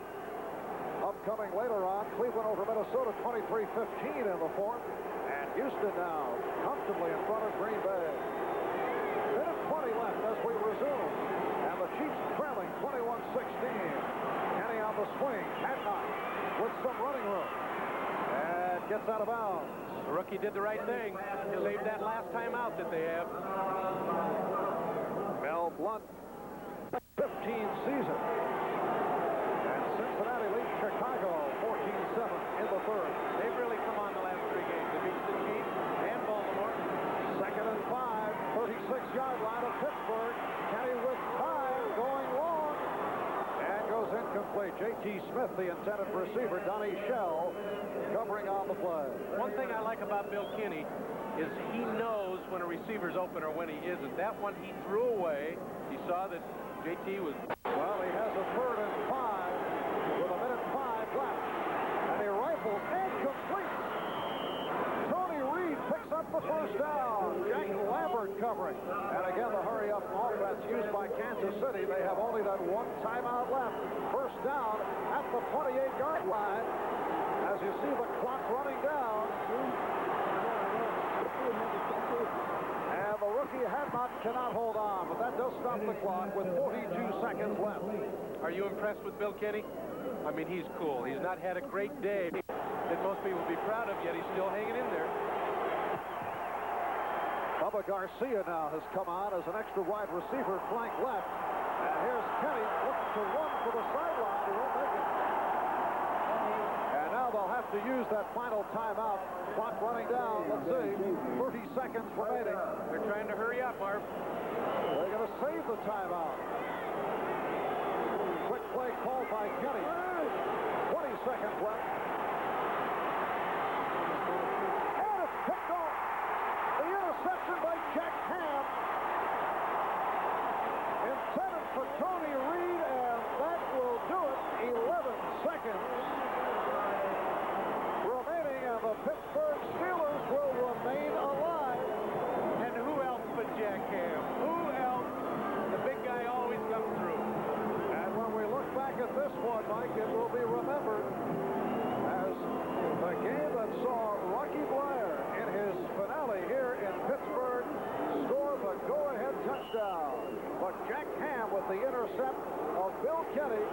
of coming later on. Cleveland over Minnesota 23-15 in the fourth. And Houston now comfortably in front of Green Bay. Minute 20 left as we resume. And the Chiefs trailing 21-16. Kenny on the swing. Hadnot with some running room. And gets out of bounds. The rookie did the right thing. He saved that last time out that they have. Mel Blount, 15 season. And Cincinnati leads Chicago 14-7 in the third. They've really come on the last three games. They beat the Chiefs and Baltimore. 2nd and 5, 36-yard line of Pittsburgh. Kenny with 5 going long. And goes incomplete. J.T. Smith, the intended receiver. Donnie Shell covering on the play. One thing I like about Bill Kinney is he knows when a receiver's open or when he isn't. That one he threw away. He saw that J.T. was... Well, he has a 3rd and 5 with a minute 5 left. And he rifles and completes. Tony Reed picks up the first down. Jack Lambert covering. And again, the hurry-up offense used by Kansas City. They have only that one timeout left. First down at the 28-yard line. As you see the clock running down. And the rookie Hadnot cannot hold on, but that does stop the clock with 42 seconds left. Are you impressed with Bill Kinney? I mean, he's cool. He's not had a great day that most people would be proud of, yet he's still hanging in there. Bubba Garcia now has come on as an extra wide receiver, flank left. And here's Kenny looking to run for the sideline. He won't make it. And now they'll have to use that final timeout. Clock running down. Let's see. 30 seconds remaining. They're trying to hurry up, Marv. They're going to save the timeout. Quick play called by Kenny. 20 seconds left. And it's picked off. The interception by Jack Ham. Intended for Tony Reed, and that will do it. 11 seconds remaining, and the Pittsburgh Steelers will remain alive. And who else but Jack Ham? Who else? The big guy always comes through. And when we look back at this one, Mike, it will be remembered as the game that saw Rocky Bleier in his finale here in Pittsburgh score the go-ahead touchdown. But Jack Ham with the intercept of Bill Kenny.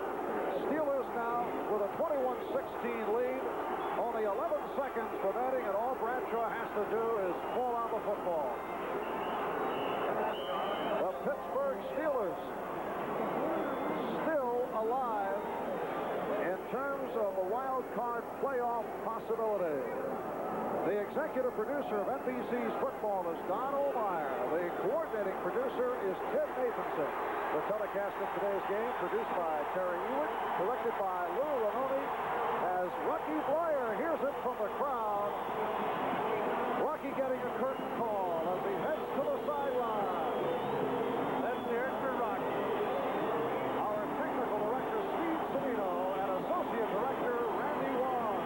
Steelers now with a 21-16 lead. Only 11 seconds remaining, and all Bradshaw has to do is fall on the football. The Pittsburgh Steelers still alive in terms of a wild card playoff possibility. The executive producer of NBC's football is Don Ohlmeyer. The coordinating producer is Tim Nathanson. The telecast of today's game produced by Terry Ewing, directed by Lou Ranoni, as Rocky Bleier hears it from the crowd. Rocky getting a curtain call as he heads to the sideline. Let's hear it for Rocky. Our technical director, Steve Savino, and associate director, Randy Wong.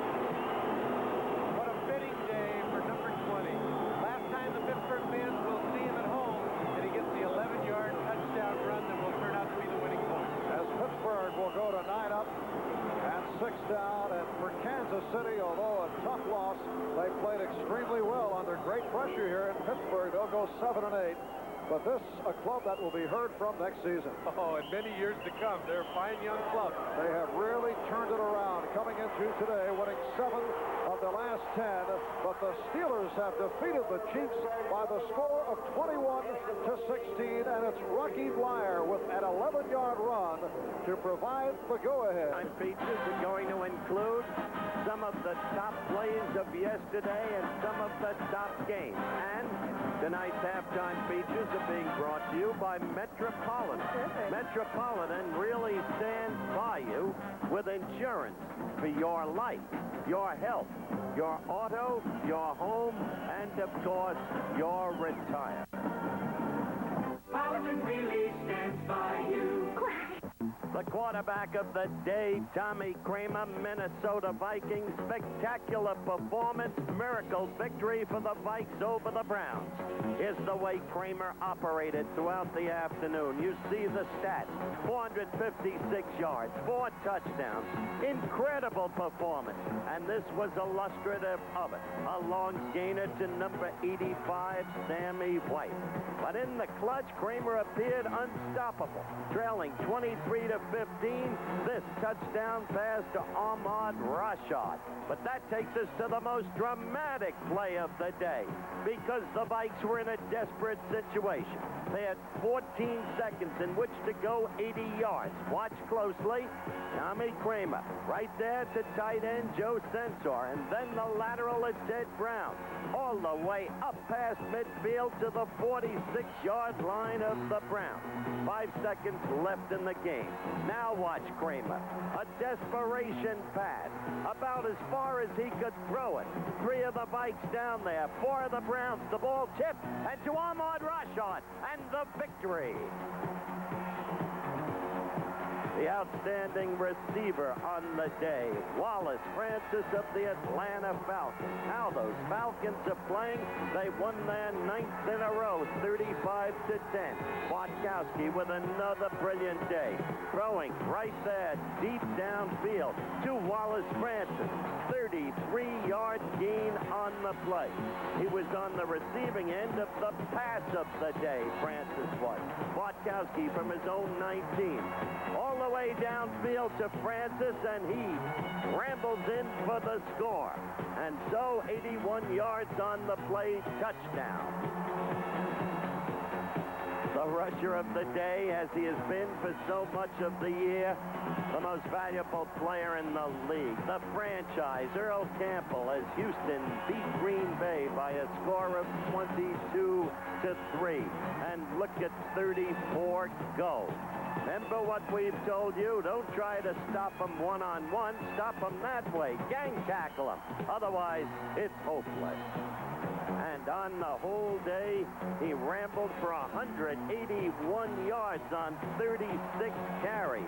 What a fitting day for number 20. Last time the Pittsburgh fans will see him at home, and he gets the 11-yard touchdown run that will turn out to be the winning point. As Pittsburgh will go to 9 up and 6 down, and for Kansas City, although a tough loss, they played extremely well under great pressure here in Pittsburgh. They'll go 7-8. But this, a club that will be heard from next season. Oh, in many years to come. They're a fine young club. They have really turned it around, coming into today, winning 7 of the last 10. But the Steelers have defeated the Chiefs by the score of 21-16, and it's Rocky Bleier with an 11-yard run to provide the go-ahead. Time features are going to include some of the top plays of yesterday and some of the top games. And tonight's halftime features are being brought to you by Metropolitan. Metropolitan really stands by you with insurance for your life, your health, your auto, your home, and of course, your retirement. Politan really stands by you. The quarterback of the day, Tommy Kramer, Minnesota Vikings. Spectacular performance, miracle victory for the Vikes over the Browns. Here's the way Kramer operated throughout the afternoon. You see the stats: 456 yards, 4 touchdowns. Incredible performance. And this was illustrative of it. A long gainer to number 85, Sammy White. But in the clutch, Kramer appeared unstoppable, trailing 23-15. This touchdown pass to Ahmad Rashad. But that takes us to the most dramatic play of the day, because the Vikes were in a desperate situation. They had 14 seconds in which to go 80 yards. Watch closely. Tommy Kramer right there to tight end Joe Sensor, and then the lateral to Ted Brown, all the way up past midfield to the 46-yard line of the Browns. 5 seconds left in the game. Now watch Kramer. A desperation pass, about as far as he could throw it. 3 of the Vikes down there, 4 of the Browns. The ball tipped, and to Ahmad Rashad, and the victory. The outstanding receiver on the day, Wallace Francis of the Atlanta Falcons. How those Falcons are playing. They won their 9th in a row, 35-10. Watkowski with another brilliant day. Throwing right there, deep downfield to Wallace Francis. 33-yard gain on the play. He was on the receiving end of the pass of the day, Francis was. Watkowski from his own 19. All the way downfield to Francis, and he rambles in for the score. And so 81 yards on the play, touchdown. The rusher of the day, as he has been for so much of the year, the most valuable player in the league, the franchise, Earl Campbell, as Houston beat Green Bay by a score of 22-3. And look at 34 go. Remember what we've told you. Don't try to stop them one-on-one. Stop them that way. Gang tackle them. Otherwise, it's hopeless. And on the whole day, he rambled for 181 yards on 36 carries.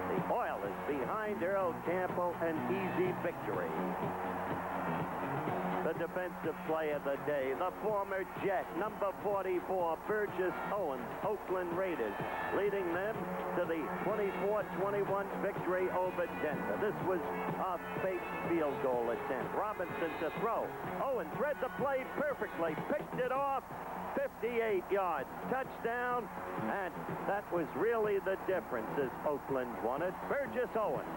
The oil is behind Earl Campbell, an easy victory. The defensive play of the day, the former Jet, number 44, Burgess Owens, Oakland Raiders, leading them to the 24-21 victory over Denver. This was a fake field goal attempt. Robinson to throw. Owens read the play perfectly, picked it off, 58 yards, touchdown, and that was really the difference as Oakland won it. Burgess Owens.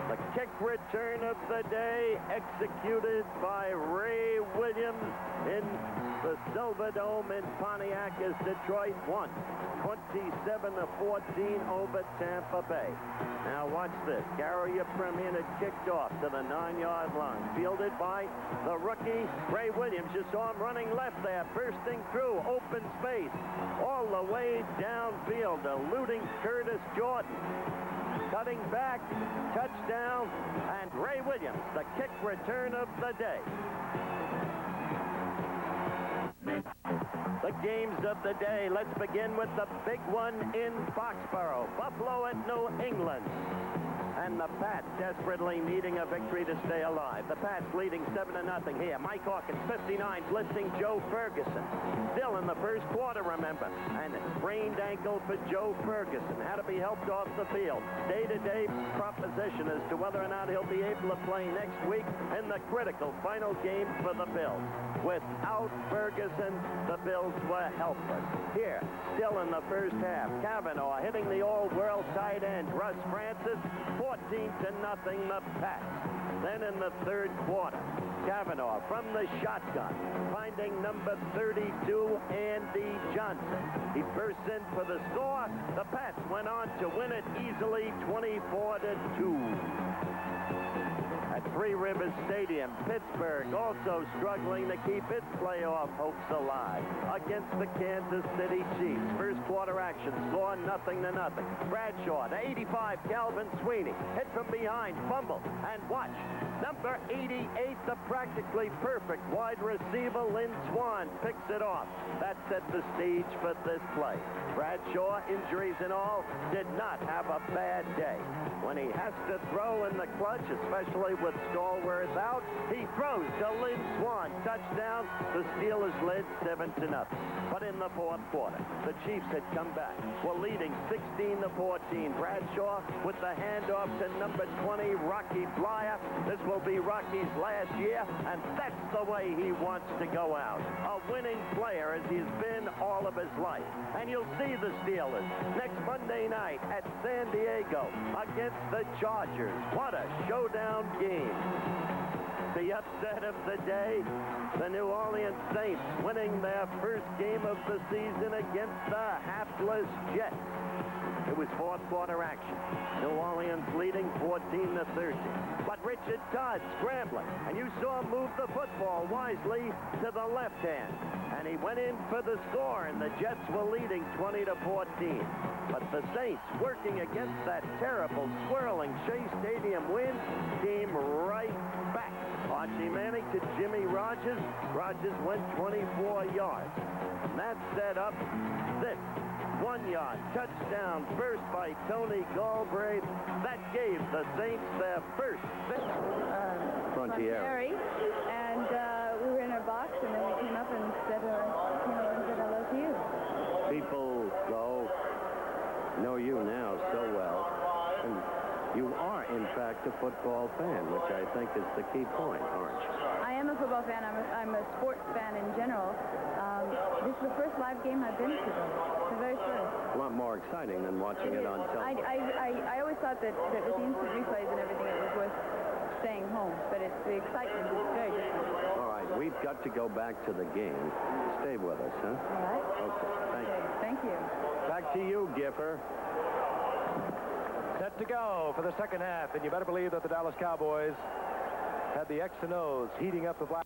The kick return of the day, executed by Ray Williams in the Silverdome in Pontiac, as Detroit won 27-14 over Tampa Bay. Now watch this. Gary Premian had kicked off to the 9-yard line, fielded by the rookie Ray Williams. You saw him running left there, bursting through open space, all the way downfield, eluding Curtis Jordan. Cutting back, touchdown, and Ray Williams, the kick return of the day. The games of the day. Let's begin with the big one in Foxborough. Buffalo at New England. And the Pats desperately needing a victory to stay alive. The Pats leading 7-0 here. Mike Hawkins, 59, blitzing Joe Ferguson. Still in the first quarter, remember. And sprained ankle for Joe Ferguson. Had to be helped off the field. Day-to-day proposition as to whether or not he'll be able to play next week in the critical final game for the Bills. Without Ferguson, the Bills were helpless. Here, still in the first half, Kavanaugh hitting the all-world tight end, Russ Francis, 14-0, the Pats. Then in the third quarter, Kavanaugh from the shotgun, finding number 32, Andy Johnson. He bursts in for the score. The Pats went on to win it easily, 24-2. At Three Rivers Stadium, Pittsburgh also struggling to keep its playoff hopes alive against the Kansas City Chiefs. First quarter action, score 0-0. Bradshaw to 85, Calvin Sweeney. Hit from behind, fumble, and watch. Number 88, the practically perfect wide receiver, Lynn Swann, picks it off. That set the stage for this play. Bradshaw, injuries and all, did not have a bad day. When he has to throw in the clutch, especially with Stallworth out, he throws to Lynn Swann. Touchdown. The Steelers led 7-0. But in the fourth quarter, the Chiefs had come back. Were leading 16-14. Bradshaw with the handoff to number 20, Rocky Bleier. This will be Rocky's last year, and that's the way he wants to go out. A winning player as he's been all of his life. And you'll see the Steelers next Monday night at San Diego against the Chargers. What a showdown game. The upset of the day, the New Orleans Saints winning their first game of the season against the hapless Jets. It was fourth quarter action. New Orleans leading 14-13. But Richard Todd scrambling, and you saw him move the football wisely to the left hand. And he went in for the score, and the Jets were leading 20-14. But the Saints, working against that terrible, swirling Shea Stadium wind, came right back. Archie Manning to Jimmy Rogers. Rogers went 24 yards. And that set up this 1-yard touchdown first by Tony Galbraith. That gave the Saints their first Terry, and we were in our box, and then we came up and said hello to you. People know you now so well, and you are in fact a football fan, which I think is the key point, aren't you? I am a football fan. I'm a sports fan in general. This is the first live game I've been to, though. The very first. A lot more exciting than watching it on television. I always thought that with the instant replays and everything, it was worth staying home. But the excitement is very different. All right, we've got to go back to the game. Stay with us, huh? All right. Okay, Thank you. Back to you, Giffer. Set to go for the second half, and you better believe that the Dallas Cowboys had the X and O's heating up the black.